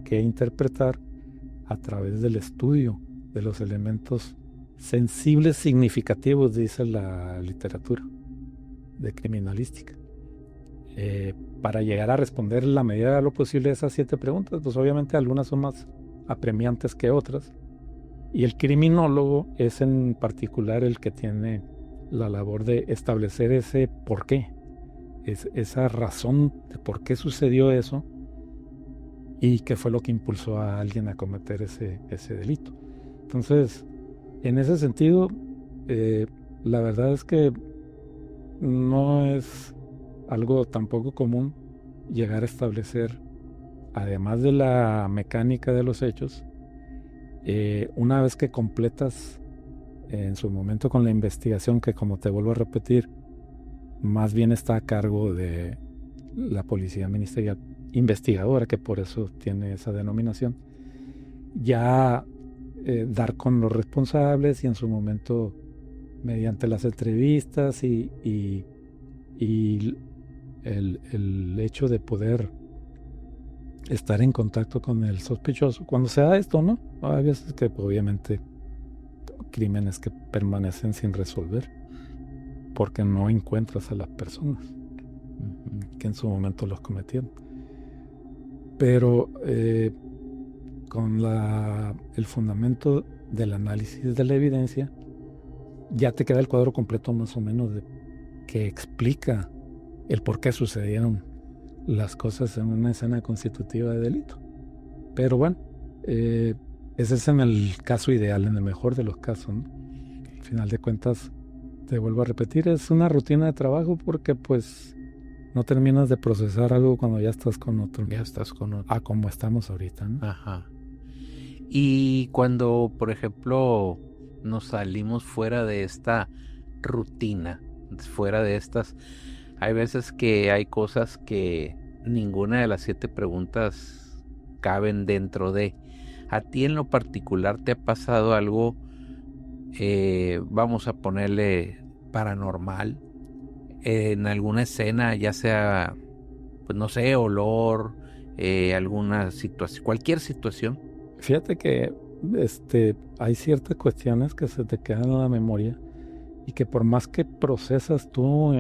S1: que interpretar a través del estudio de los elementos sensibles significativos, dice la literatura, de criminalística. Para llegar a responder la medida de lo posible esas 7 preguntas, pues obviamente algunas son más apremiantes que otras. Y el criminólogo es en particular el que tiene la labor de establecer ese por qué, esa razón de por qué sucedió eso y qué fue lo que impulsó a alguien a cometer ese delito. Entonces, en ese sentido, la verdad es que no es algo tampoco común llegar a establecer, además de la mecánica de los hechos, una vez que completas en su momento con la investigación, que como te vuelvo a repetir, más bien está a cargo de la Policía Ministerial Investigadora, que por eso tiene esa denominación, ya dar con los responsables y en su momento mediante las entrevistas y el hecho de poder estar en contacto con el sospechoso. Cuando se da esto, ¿no? Hay veces que obviamente crímenes que permanecen sin resolver porque no encuentras a las personas que en su momento los cometieron. Pero con el fundamento del análisis de la evidencia, ya te queda el cuadro completo más o menos que explica el por qué sucedieron las cosas en una escena constitutiva de delito. Pero bueno, ese es en el caso ideal, en el mejor de los casos, ¿no? Al final de cuentas, te vuelvo a repetir, es una rutina de trabajo porque pues no terminas de procesar algo cuando ya estás con otro.
S2: Ya estás con otro.
S1: A como estamos ahorita, ¿no?
S2: Ajá. Y cuando, por ejemplo, nos salimos fuera de esta rutina, fuera de estas, hay veces que hay cosas que ninguna de las 7 preguntas caben dentro de. ¿A ti en lo particular te ha pasado algo, vamos a ponerle paranormal, en alguna escena, ya sea, pues no sé, olor, alguna situación, cualquier situación?
S1: Fíjate que hay ciertas cuestiones que se te quedan en la memoria y que por más que procesas tú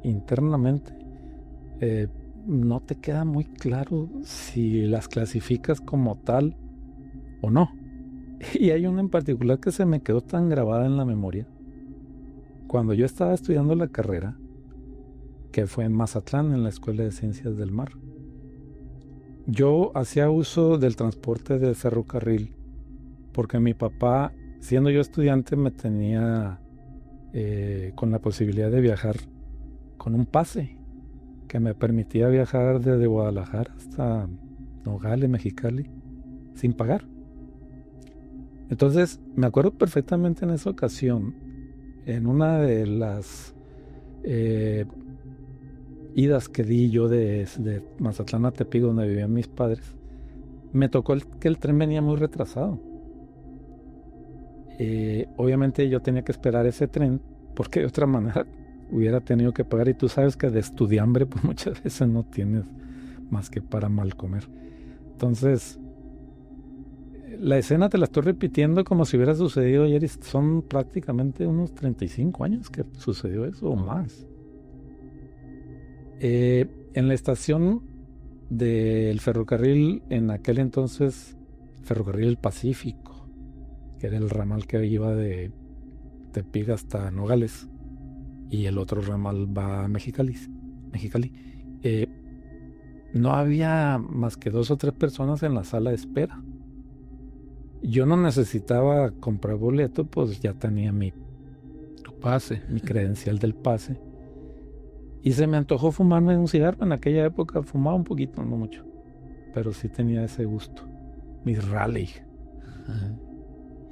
S1: internamente, no te queda muy claro si las clasificas como tal o no. Y hay una en particular que se me quedó tan grabada en la memoria. Cuando yo estaba estudiando la carrera, que fue en Mazatlán, en la Escuela de Ciencias del Mar, yo hacía uso del transporte de ferrocarril porque mi papá, siendo yo estudiante, me tenía con la posibilidad de viajar con un pase que me permitía viajar desde Guadalajara hasta Nogales, Mexicali, sin pagar. Entonces, me acuerdo perfectamente en esa ocasión, en una de las idas que di yo de Mazatlán a Tepic, donde vivían mis padres, me tocó que el tren venía muy retrasado. Obviamente yo tenía que esperar ese tren porque de otra manera hubiera tenido que pagar, y tú sabes que de estudiambre pues muchas veces no tienes más que para mal comer. Entonces la escena te la estoy repitiendo como si hubiera sucedido ayer y son prácticamente unos 35 años que sucedió eso o más. En la estación del ferrocarril, en aquel entonces, Ferrocarril Pacífico, que era el ramal que iba de Tepic hasta Nogales, y el otro ramal va a Mexicali. No había más que 2 o 3 personas en la sala de espera. Yo no necesitaba comprar boleto, pues ya tenía mi credencial del pase. Y se me antojó fumarme un cigarro. En aquella época fumaba un poquito, no mucho, pero sí tenía ese gusto, mi Raleigh.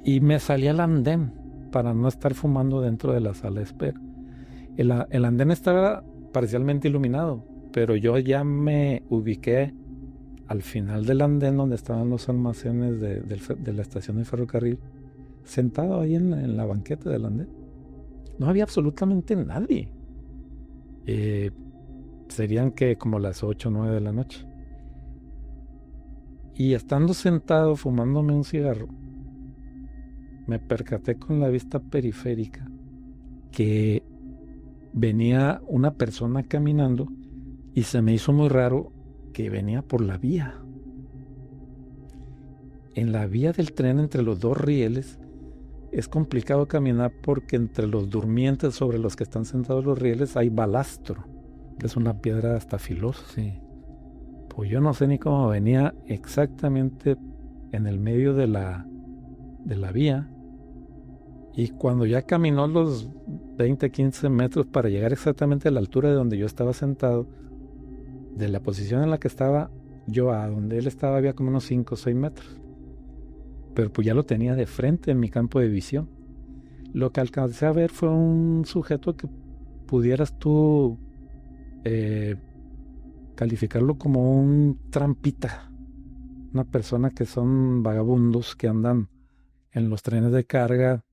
S1: Y me salí al andén para no estar fumando dentro de la sala de espera. El andén estaba parcialmente iluminado, pero yo ya me ubiqué al final del andén donde estaban los almacenes de la estación de ferrocarril, sentado ahí en la banqueta del andén. No había absolutamente nadie. Serían que como las 8 o 9 de la noche. Y estando sentado fumándome un cigarro, me percaté con la vista periférica que venía una persona caminando y se me hizo muy raro que venía por la vía. En la vía del tren entre los dos rieles es complicado caminar porque entre los durmientes sobre los que están sentados los rieles hay balastro. Es una piedra hasta filosa.
S2: Sí.
S1: Pues yo no sé ni cómo venía exactamente en el medio de la vía. Y cuando ya caminó los 20, 15 metros para llegar exactamente a la altura de donde yo estaba sentado, de la posición en la que estaba yo a donde él estaba había como unos 5 o 6 metros. Pero pues ya lo tenía de frente en mi campo de visión. Lo que alcancé a ver fue un sujeto que pudieras tú calificarlo como un trampita. Una persona que son vagabundos que andan en los trenes de carga,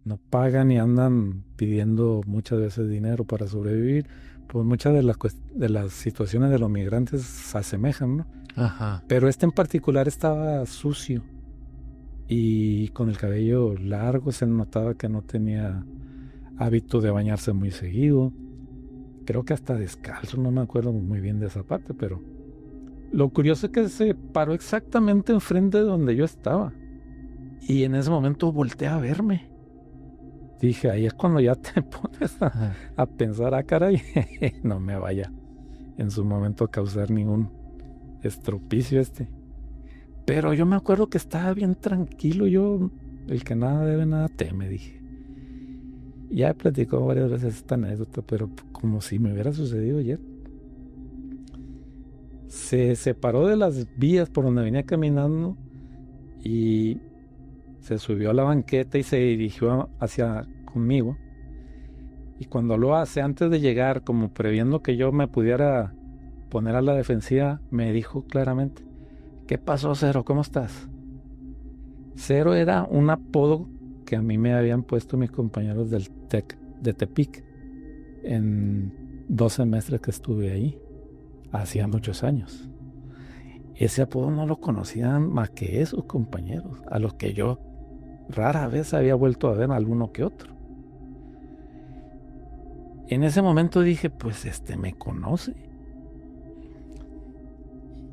S1: no pagan y andan pidiendo muchas veces dinero para sobrevivir. Pues muchas de las situaciones de los migrantes se asemejan, ¿no?
S2: Ajá.
S1: Pero este en particular estaba sucio y con el cabello largo, se notaba que no tenía hábito de bañarse muy seguido. Creo que hasta descalzo, no me acuerdo muy bien de esa parte, pero lo curioso es que se paró exactamente enfrente de donde yo estaba. Y en ese momento volteé a verme. Dije, ahí es cuando ya te pones a pensar, caray, no me vaya en su momento a causar ningún estropicio este. Pero yo me acuerdo que estaba bien tranquilo. Yo, el que nada debe, nada teme, dije. Ya he platicado varias veces esta anécdota, pero como si me hubiera sucedido ayer. Se separó de las vías por donde venía caminando y se subió a la banqueta y se dirigió hacia conmigo. Y cuando lo hace, antes de llegar, como previendo que yo me pudiera poner a la defensiva, me dijo claramente: ¿qué pasó, Cero? ¿Cómo estás? Cero era un apodo que a mí me habían puesto mis compañeros del TEC de Tepic en 2 semestres que estuve ahí, hacía muchos años. Ese apodo no lo conocían más que esos compañeros, a los que yo rara vez había vuelto a ver alguno que otro. En ese momento dije, pues me conoce.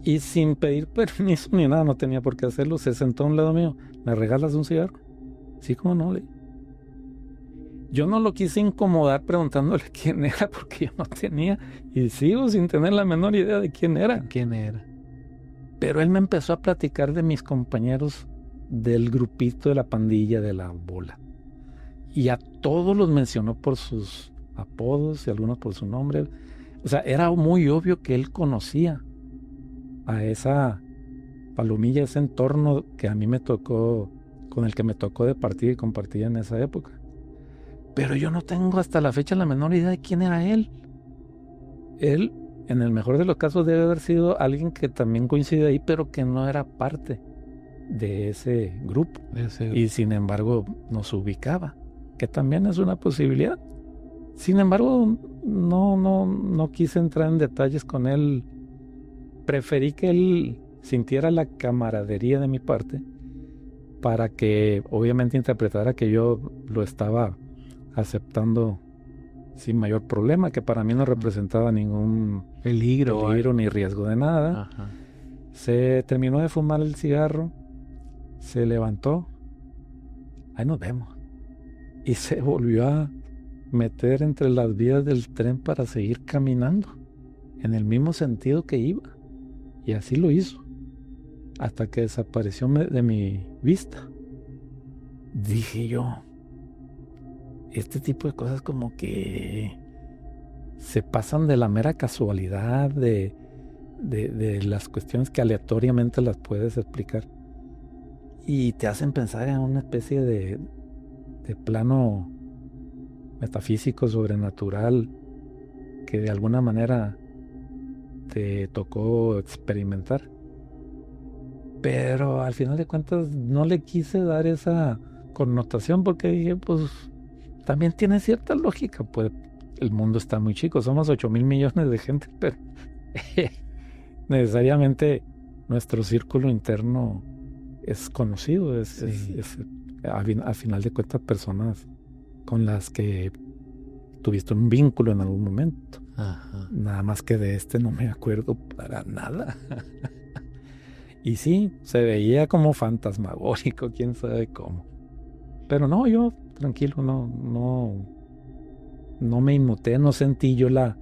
S1: Y sin pedir permiso ni nada, no tenía por qué hacerlo, se sentó a un lado mío. ¿Me regalas un cigarro? Sí, cómo no, Yo no lo quise incomodar preguntándole quién era, porque yo no tenía, y sigo sin tener la menor idea de quién era.
S2: ¿Quién era?
S1: Pero él me empezó a platicar de mis compañeros del grupito de la pandilla de la bola. Y a todos los mencionó por sus apodos y algunos por su nombre. O sea, era muy obvio que él conocía a esa palomilla, ese entorno que a mí me tocó, con el que me tocó de partir y compartir en esa época. Pero yo no tengo hasta la fecha la menor idea de quién era él. Él, en el mejor de los casos, debe haber sido alguien que también coincide ahí, pero que no era parte de ese grupo. Y sin embargo nos ubicaba, que también es una posibilidad. Sin embargo, no quise entrar en detalles con él. Preferí que él sintiera la camaradería de mi parte para que obviamente interpretara que yo lo estaba aceptando sin mayor problema, que para mí no representaba ningún peligro ni riesgo de nada.
S2: Ajá.
S1: Se terminó de fumar el cigarro, se levantó, ahí nos vemos, y se volvió a meter entre las vías del tren para seguir caminando en el mismo sentido que iba, y así lo hizo hasta que desapareció de mi vista. Dije yo, este tipo de cosas como que se pasan de la mera casualidad, de las cuestiones que aleatoriamente las puedes explicar, y te hacen pensar en una especie de plano metafísico, sobrenatural, que de alguna manera te tocó experimentar. Pero al final de cuentas no le quise dar esa connotación, porque dije, pues también tiene cierta lógica, pues el mundo está muy chico, somos 8,000 millones de gente, pero necesariamente nuestro círculo interno es conocido, es a final de cuentas personas con las que tuviste un vínculo en algún momento.
S2: Ajá.
S1: Nada más que de no me acuerdo para nada. Y sí, se veía como fantasmagórico, quién sabe cómo. Pero no, yo tranquilo, no me inmuté, no sentí yo la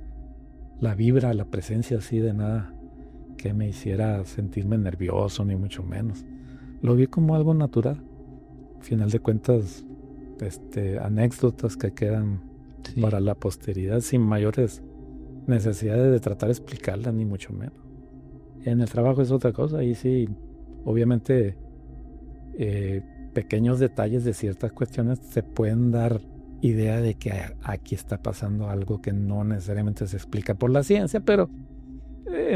S1: vibra, la presencia así de nada que me hiciera sentirme nervioso, ni mucho menos. Lo vi como algo natural. Al final de cuentas, anécdotas que quedan para la posteridad sin mayores necesidades de tratar de explicarlas, ni mucho menos. En el trabajo es otra cosa, ahí sí, obviamente, pequeños detalles de ciertas cuestiones te pueden dar idea de que aquí está pasando algo que no necesariamente se explica por la ciencia, pero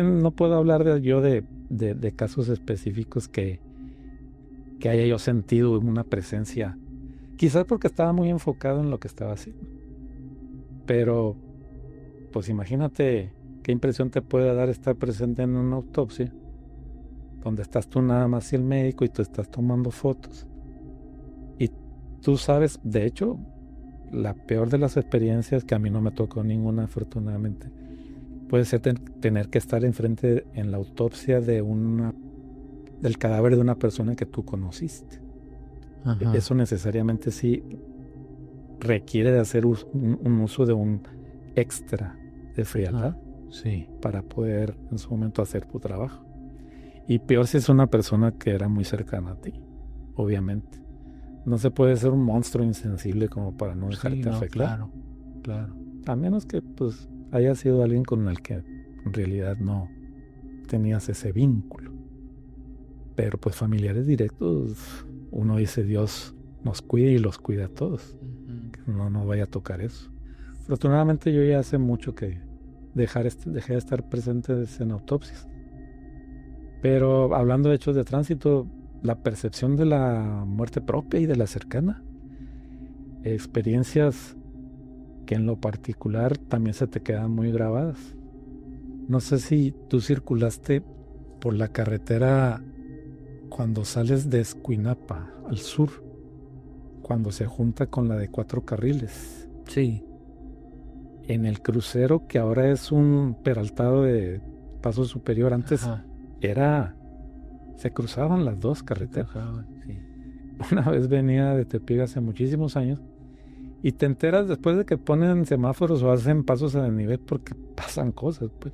S1: no puedo hablar de casos específicos que haya yo sentido una presencia, quizás porque estaba muy enfocado en lo que estaba haciendo. Pero, pues imagínate qué impresión te puede dar estar presente en una autopsia, donde estás tú nada más y el médico y tú estás tomando fotos. Y tú sabes, de hecho, la peor de las experiencias, que a mí no me tocó ninguna afortunadamente, puede ser tener que estar enfrente en la autopsia del cadáver de una persona que tú conociste. Ajá. Eso necesariamente sí requiere de hacer un uso de un extra de frialdad. Sí. Para poder en su momento hacer tu trabajo. Y peor si es una persona que era muy cercana a ti, obviamente. No se puede ser un monstruo insensible como para no dejarte afectar. Claro. A menos que pues haya sido alguien con el que en realidad no tenías ese vínculo. Pero pues familiares directos, uno dice Dios nos cuida y los cuida a todos. Que no nos vaya a tocar eso. Afortunadamente yo ya hace mucho que dejé de estar presente en autopsias. Pero hablando de hechos de tránsito, la percepción de la muerte propia y de la cercana, experiencias que en lo particular también se te quedan muy grabadas. No sé si tú circulaste por la carretera cuando sales de Escuinapa al sur, cuando se junta con la de 4 carriles. Sí. En el crucero, que ahora es un peraltado de paso superior, antes se cruzaban las dos carreteras. Sí. Una vez venía de Tepic hace muchísimos años y te enteras después de que ponen semáforos o hacen pasos a desnivel porque pasan cosas, pues.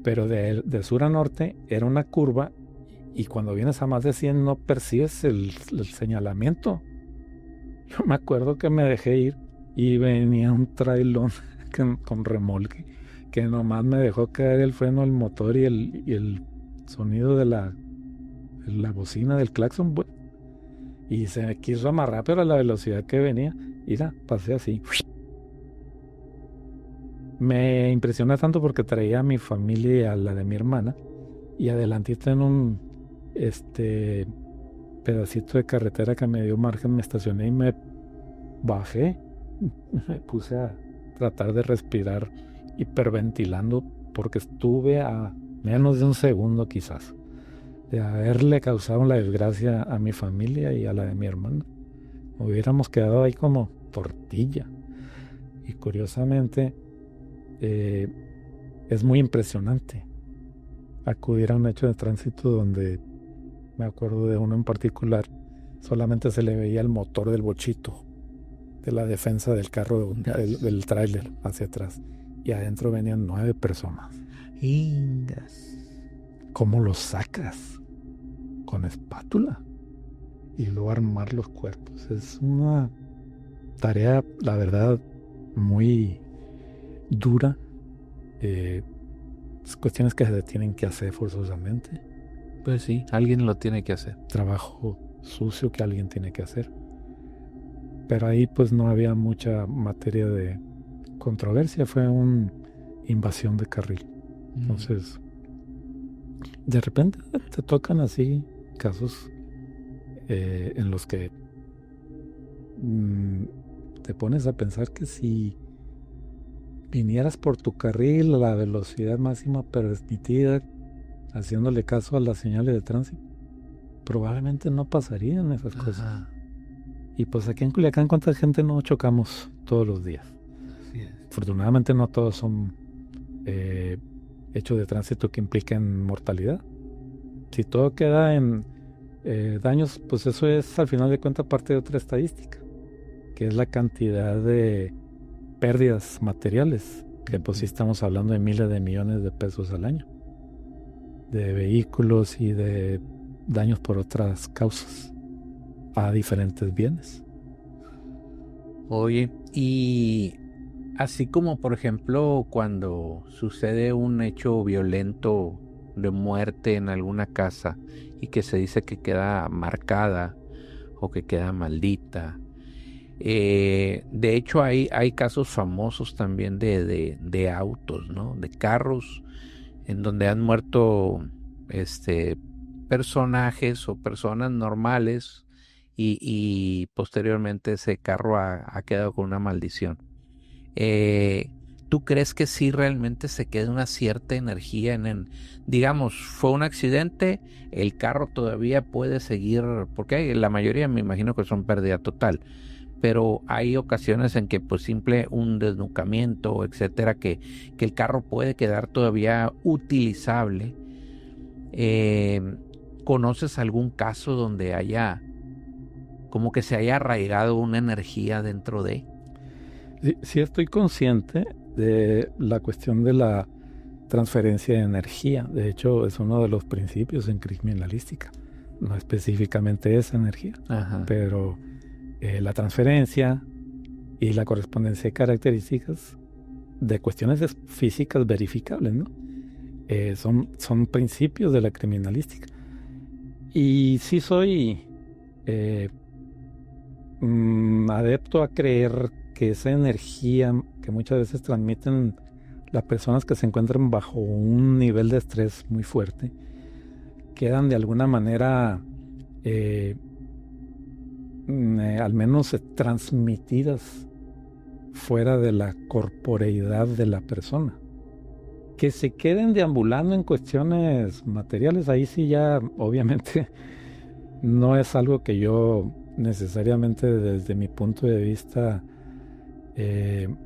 S1: Pero de sur a norte era una curva y cuando vienes a más de 100 no percibes el señalamiento. Yo me acuerdo que me dejé ir y venía un trailón con remolque que nomás me dejó caer el freno del motor y el sonido de la bocina del claxon, y se me quiso amarrar, pero a la velocidad que venía, pasé así. Me impresionó tanto porque traía a mi familia y a la de mi hermana, y adelantito en un pedacito de carretera que me dio margen, me estacioné y me bajé. Me puse a tratar de respirar hiperventilando porque estuve a menos de un segundo quizás de haberle causado la desgracia a mi familia y a la de mi hermana. Hubiéramos quedado ahí como tortilla. Y curiosamente es muy impresionante acudir a un hecho de tránsito donde me acuerdo de uno en particular, solamente se le veía el motor del bochito de la defensa del carro, del tráiler hacia atrás, y adentro venían 9 personas. Ingas. ¿Cómo los sacas? Con espátula y luego armar los cuerpos. Es una tarea, la verdad, muy dura. Cuestiones que se tienen que hacer forzosamente.
S2: Pues sí, alguien lo tiene que hacer.
S1: Trabajo sucio que alguien tiene que hacer. Pero ahí pues no había mucha materia de controversia, fue una invasión de carril. Entonces, de repente te tocan así casos en los que te pones a pensar que si vinieras por tu carril a la velocidad máxima permitida, haciéndole caso a las señales de tránsito, probablemente no pasarían esas cosas. Y pues aquí en Culiacán, ¿cuánta gente no chocamos todos los días?
S2: Así es.
S1: Afortunadamente no todos son hechos de tránsito que impliquen mortalidad. Si todo queda en daños, pues eso es al final de cuentas parte de otra estadística, que es la cantidad de pérdidas materiales, que pues sí estamos hablando de miles de millones de pesos al año, de vehículos y de daños por otras causas a diferentes bienes.
S2: Oye, y así como por ejemplo cuando sucede un hecho violento de muerte en alguna casa y que se dice que queda marcada o que queda maldita. De hecho hay casos famosos también de autos, ¿no? De carros en donde han muerto personajes o personas normales y posteriormente ese carro ha quedado con una maldición. ¿Tú crees que sí realmente se queda una cierta energía digamos, fue un accidente, el carro todavía puede seguir, porque la mayoría me imagino que son pérdida total, pero hay ocasiones en que pues simple un desnucamiento, etcétera, que el carro puede quedar todavía utilizable? ¿Conoces algún caso donde haya, como que se haya arraigado una energía dentro de?
S1: Sí, estoy consciente de la cuestión de la transferencia de energía. De hecho, es uno de los principios en criminalística. No específicamente esa energía,
S2: Ajá.
S1: pero la transferencia y la correspondencia de características de cuestiones físicas verificables, ¿no? Son principios de la criminalística. Y sí soy adepto a creer que esa energía que muchas veces transmiten las personas que se encuentran bajo un nivel de estrés muy fuerte, quedan de alguna manera al menos transmitidas fuera de la corporeidad de la persona. Que se queden deambulando en cuestiones materiales, ahí sí ya obviamente no es algo que yo necesariamente desde mi punto de vista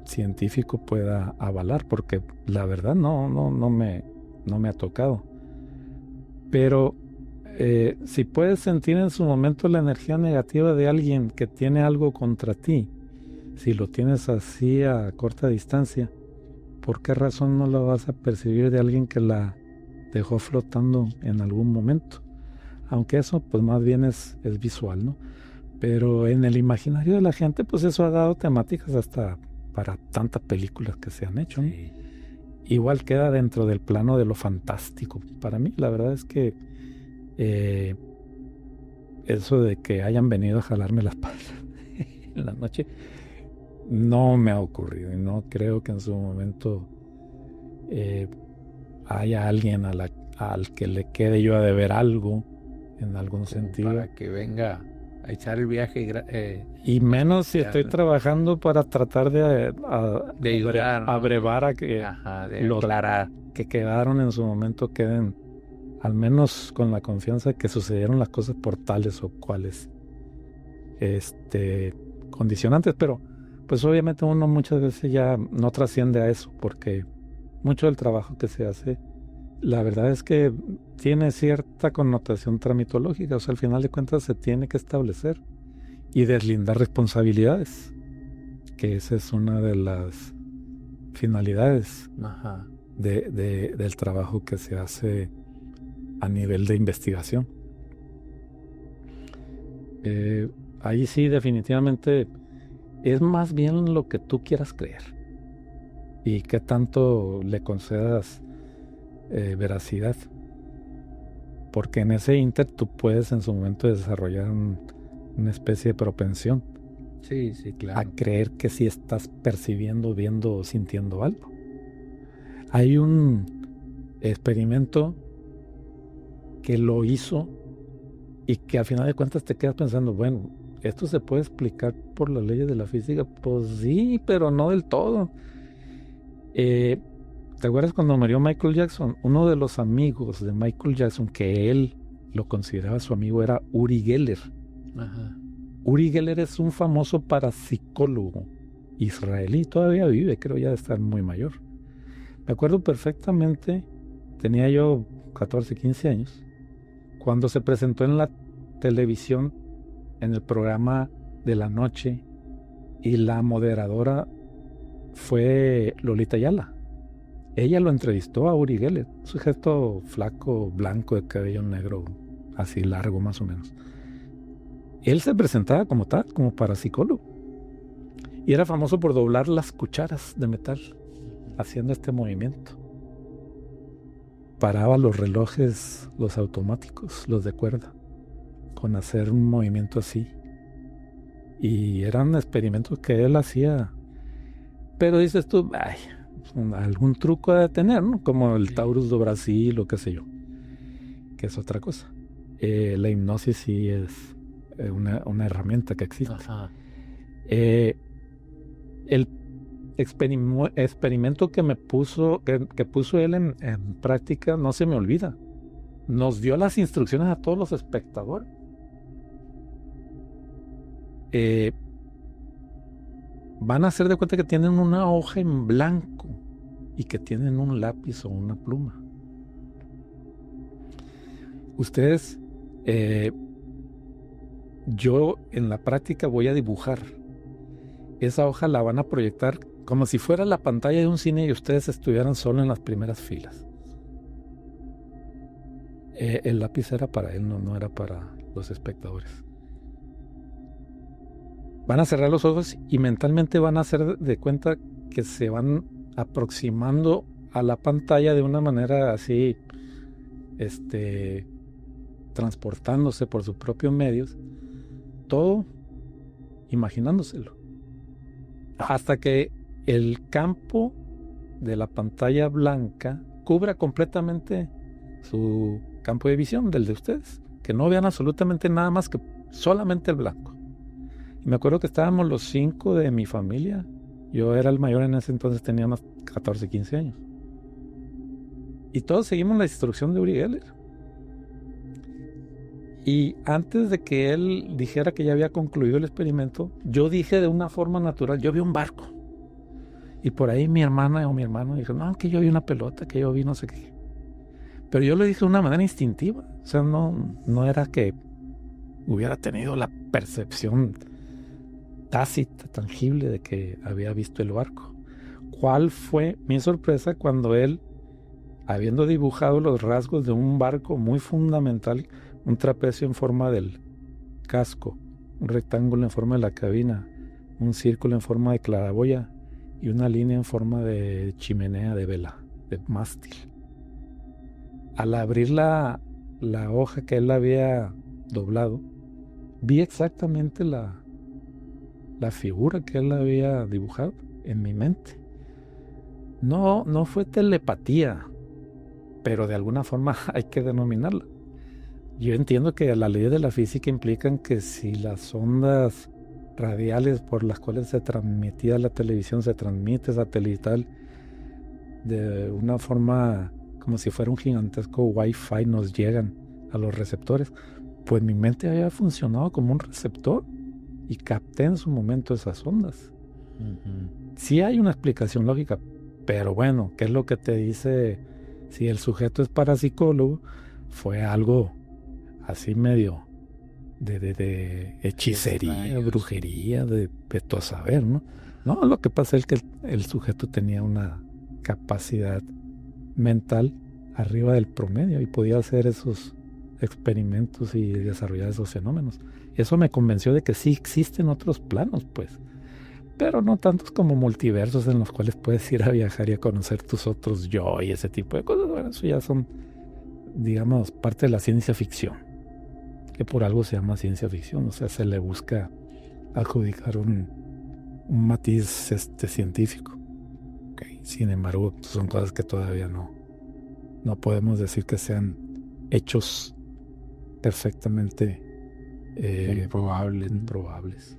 S1: científico pueda avalar, porque la verdad no me ha tocado. Pero si puedes sentir en su momento la energía negativa de alguien que tiene algo contra ti, si lo tienes así a corta distancia, ¿por qué razón no lo vas a percibir de alguien que la dejó flotando en algún momento? Aunque eso pues más bien es visual, ¿no? Pero en el imaginario de la gente, pues eso ha dado temáticas hasta para tantas películas que se han hecho, ¿no?
S2: Sí.
S1: Igual queda dentro del plano de lo fantástico. Para mí, la verdad es que eso de que hayan venido a jalarme las patas en la noche no me ha ocurrido. Y no creo que en su momento haya alguien al que le quede yo a deber algo en algún sentido.
S2: Para que venga a echar el viaje.
S1: Y menos si estoy trabajando para tratar de
S2: ayudar, ¿no?
S1: Abrevar a que
S2: los
S1: que quedaron en su momento queden al menos con la confianza de que sucedieron las cosas por tales o cuales condicionantes, pero pues obviamente uno muchas veces ya no trasciende a eso, porque mucho del trabajo que se hace, la verdad es que tiene cierta connotación tramitológica. O sea, al final de cuentas se tiene que establecer y deslindar responsabilidades, que esa es una de las finalidades del trabajo que se hace a nivel de investigación. Ahí sí, definitivamente es más bien lo que tú quieras creer y qué tanto le concedas veracidad, porque en ese inter tú puedes en su momento desarrollar una especie de propensión
S2: claro,
S1: a creer que sí estás percibiendo, viendo o sintiendo algo. Hay un experimento que lo hizo y que al final de cuentas te quedas pensando, bueno, ¿esto se puede explicar por las leyes de la física? Pues sí, pero no del todo. ¿Te acuerdas cuando murió Michael Jackson? Uno de los amigos de Michael Jackson, que él lo consideraba su amigo, era Uri Geller. Uri Geller es un famoso parapsicólogo israelí, todavía vive, creo ya de estar muy mayor. Me acuerdo perfectamente, tenía yo 14, 15 años, cuando se presentó en la televisión, en el programa de la noche, y la moderadora fue Lolita Ayala. Ella lo entrevistó a Uri Geller, un sujeto flaco, blanco, de cabello negro, así largo más o menos. Él se presentaba como tal, como parapsicólogo. Y era famoso por doblar las cucharas de metal, haciendo este movimiento. Paraba los relojes, los automáticos, los de cuerda, con hacer un movimiento así. Y eran experimentos que él hacía. Pero dices tú, ay, algún truco de tener, ¿no? Como el Taurus do Brasil o qué sé yo, que es otra cosa. La hipnosis sí es una herramienta que existe. El experimento que puso él en práctica no se me olvida. Nos dio las instrucciones a todos los espectadores. Van a hacer de cuenta que tienen una hoja en blanco y que tienen un lápiz o una pluma. Ustedes, yo en la práctica voy a dibujar. Esa hoja la van a proyectar como si fuera la pantalla de un cine y ustedes estuvieran solo en las primeras filas. El lápiz era para él, no era para los espectadores. Van a cerrar los ojos y mentalmente van a hacer de cuenta que se van aproximando a la pantalla de una manera así, transportándose por sus propios medios, todo imaginándoselo. Hasta que el campo de la pantalla blanca cubra completamente su campo de visión, del de ustedes. Que no vean absolutamente nada más que solamente el blanco. Y me acuerdo que estábamos los 5 de mi familia. Yo era el mayor en ese entonces, tenía unos 14, 15 años. Y todos seguimos la instrucción de Uri Geller. Y antes de que él dijera que ya había concluido el experimento, yo dije de una forma natural, yo vi un barco. Y por ahí mi hermana o mi hermano dijo, no, que yo vi una pelota, que yo vi no sé qué. Pero yo lo dije de una manera instintiva. O sea, no era que hubiera tenido la percepción tácita, tangible de que había visto el barco. ¿Cuál fue mi sorpresa cuando él, habiendo dibujado los rasgos de un barco muy fundamental, un trapecio en forma del casco, un rectángulo en forma de la cabina, un círculo en forma de claraboya y una línea en forma de chimenea de vela, de mástil? Al abrir la hoja que él había doblado, vi exactamente la figura que él había dibujado en mi mente. No fue telepatía, pero de alguna forma hay que denominarla. Yo entiendo que las leyes de la física implican que si las ondas radiales por las cuales se transmitía la televisión se transmite satelital de una forma como si fuera un gigantesco Wi-Fi, nos llegan a los receptores, pues mi mente había funcionado como un receptor y capté en su momento esas ondas. Sí hay una explicación lógica, pero bueno, ¿qué es lo que te dice? Si el sujeto es parapsicólogo, fue algo así medio de hechicería, brujería, de todo saber, ¿no? No, lo que pasa es que el sujeto tenía una capacidad mental arriba del promedio y podía hacer esos experimentos y desarrollar esos fenómenos. Eso me convenció de que sí existen otros planos, pues, pero no tantos como multiversos en los cuales puedes ir a viajar y a conocer tus otros yo y ese tipo de cosas. Bueno, eso ya son, digamos, parte de la ciencia ficción, que por algo se llama ciencia ficción, o sea, se le busca adjudicar un matiz científico. Okay. Sin embargo, son cosas que todavía no podemos decir que sean hechos perfectamente improbables.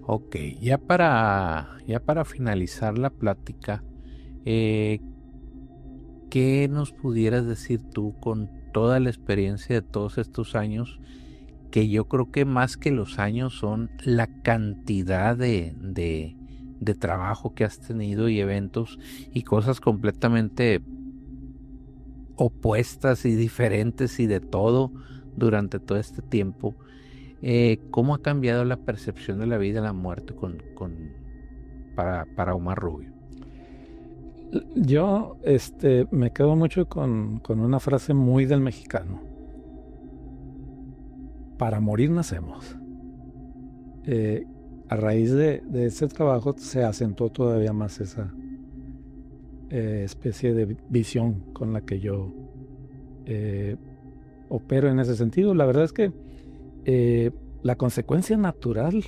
S2: Ok, ya para finalizar la plática, ¿qué nos pudieras decir tú con toda la experiencia de todos estos años? que yo creo que más que los años son la cantidad de trabajo que has tenido y eventos y cosas completamente opuestas y diferentes y de todo durante todo este tiempo. ¿Cómo ha cambiado la percepción de la vida y la muerte para Omar Rubio?
S1: Yo me quedo mucho con una frase muy del mexicano. Para morir nacemos. A raíz de ese trabajo se acentuó todavía más esa especie de visión con la que yo opero en ese sentido. La verdad es que la consecuencia natural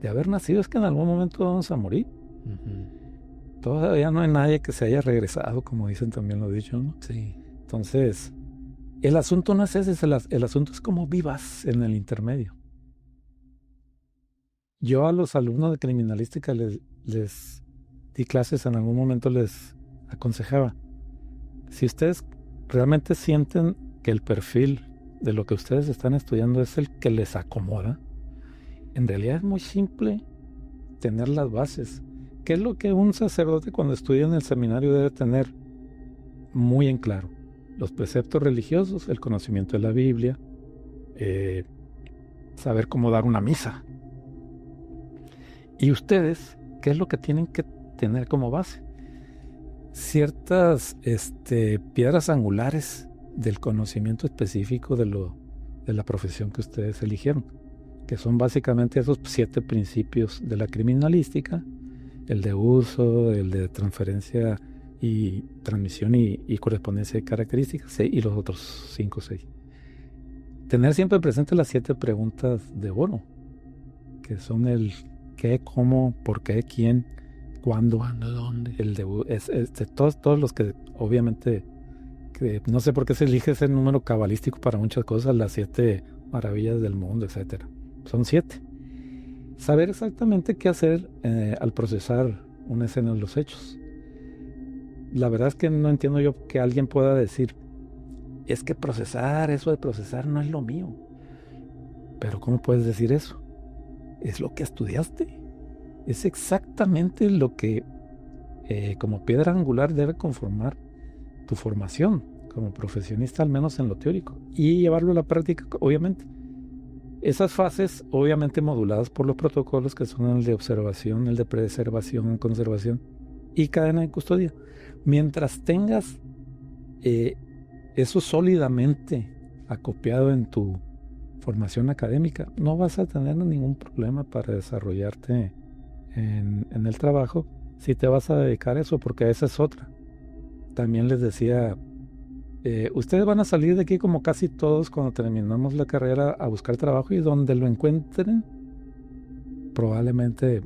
S1: de haber nacido es que en algún momento vamos a morir. Uh-huh. Todavía no hay nadie que se haya regresado, como dicen también los dichos, ¿no?
S2: Sí.
S1: Entonces, el asunto no es ese, el asunto es cómo vivas en el intermedio. Yo a los alumnos de criminalística les di clases, en algún momento les aconsejaba, si ustedes realmente sienten que el perfil de lo que ustedes están estudiando es el que les acomoda, en realidad es muy simple tener las bases. ¿Qué es lo que un sacerdote cuando estudia en el seminario debe tener muy en claro? Los preceptos religiosos, el conocimiento de la Biblia, saber cómo dar una misa. Y ustedes, ¿qué es lo que tienen que tener como base? Ciertas piedras angulares del conocimiento específico de la profesión que ustedes eligieron, que son básicamente esos 7 principios de la criminalística: el de uso, el de transferencia y transmisión y correspondencia de características, y los otros 5 o 6. Tener siempre presente las 7 preguntas de oro, que son el qué, cómo, por qué, quién, cuándo, dónde. El de todos los que obviamente, que no sé por qué se elige ese número cabalístico para muchas cosas, las 7 maravillas del mundo, etcétera. Son 7. Saber exactamente qué hacer al procesar una escena de los hechos. La verdad es que no entiendo yo que alguien pueda decir, es que eso de procesar no es lo mío. Pero ¿cómo puedes decir eso? Es lo que estudiaste. Es exactamente lo que como piedra angular debe conformar tu formación como profesionista, al menos en lo teórico, y llevarlo a la práctica, obviamente. Esas fases, obviamente moduladas por los protocolos que son el de observación, el de preservación, conservación y cadena de custodia. Mientras tengas eso sólidamente acopiado en tu formación académica, no vas a tener ningún problema para desarrollarte en el trabajo si te vas a dedicar a eso, porque esa es otra. También les decía, ustedes van a salir de aquí como casi todos cuando terminamos la carrera a buscar trabajo, y donde lo encuentren, probablemente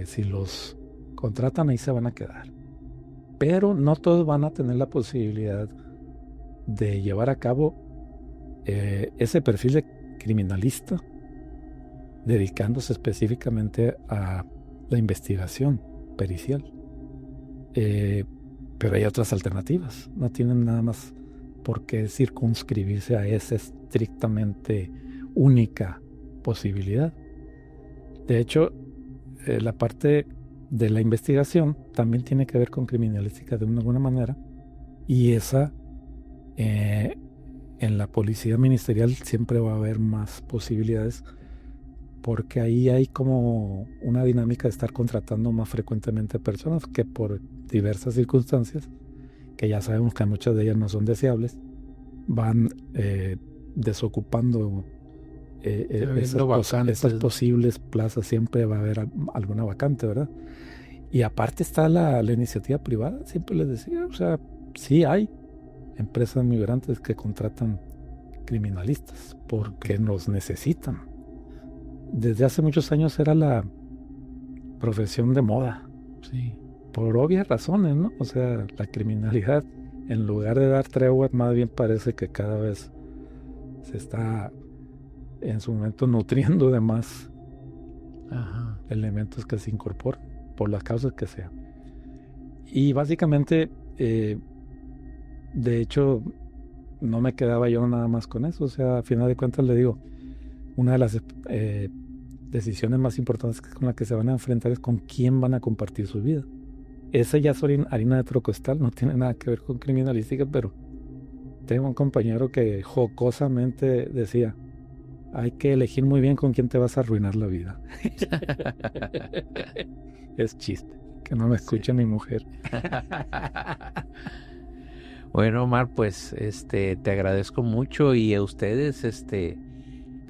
S1: si los contratan ahí se van a quedar. Pero no todos van a tener la posibilidad de llevar a cabo ese perfil de criminalista, dedicándose específicamente a la investigación pericial. Pero hay otras alternativas. No tienen nada más por qué circunscribirse a esa estrictamente única posibilidad. De hecho, la parte de la investigación también tiene que ver con criminalística de alguna manera, y esa en la policía ministerial siempre va a haber más posibilidades, porque ahí hay como una dinámica de estar contratando más frecuentemente personas que por diversas circunstancias, que ya sabemos que muchas de ellas no son deseables, van desocupando esas posibles plazas. Siempre va a haber alguna vacante, ¿verdad? Y aparte está la iniciativa privada. Siempre les decía, o sea, sí hay empresas migrantes que contratan criminalistas porque nos necesitan. Desde hace muchos años era la profesión de moda, sí, por obvias razones, ¿no? O sea, la criminalidad, en lugar de dar tregua, más bien parece que cada vez se está en su momento nutriendo de más elementos que se incorporan, por las causas que sean. Y básicamente, de hecho, no me quedaba yo nada más con eso. O sea, a final de cuentas le digo, una de las decisiones más importantes con las que se van a enfrentar es con quién van a compartir su vida. Esa ya es harina de otro costal, no tiene nada que ver con criminalística, pero tengo un compañero que jocosamente decía, hay que elegir muy bien con quién te vas a arruinar la vida. Es chiste, que no me escuche mi mujer.
S2: Bueno, Omar, pues te agradezco mucho, y a ustedes,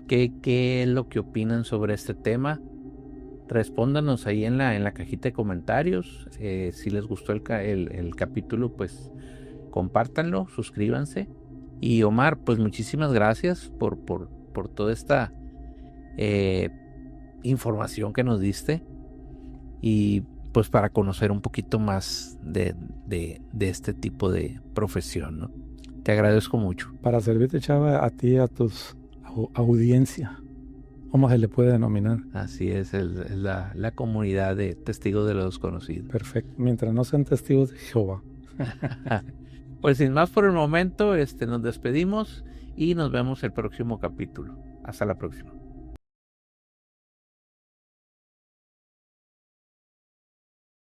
S2: ¿qué es lo que opinan sobre este tema? Respóndanos ahí en la cajita de comentarios. Si les gustó el capítulo, pues compártanlo, suscríbanse. Y Omar, pues muchísimas gracias por toda esta información que nos diste, y pues para conocer un poquito más de este tipo de profesión, ¿no? Te agradezco mucho.
S1: Para servirte, Chava, a ti y a tus audiencia, ¿cómo se le puede denominar?
S2: Así es la comunidad de testigos de lo desconocido.
S1: Perfecto, mientras no sean testigos de Jehová.
S2: Pues sin más por el momento, nos despedimos y nos vemos el próximo capítulo. Hasta la próxima.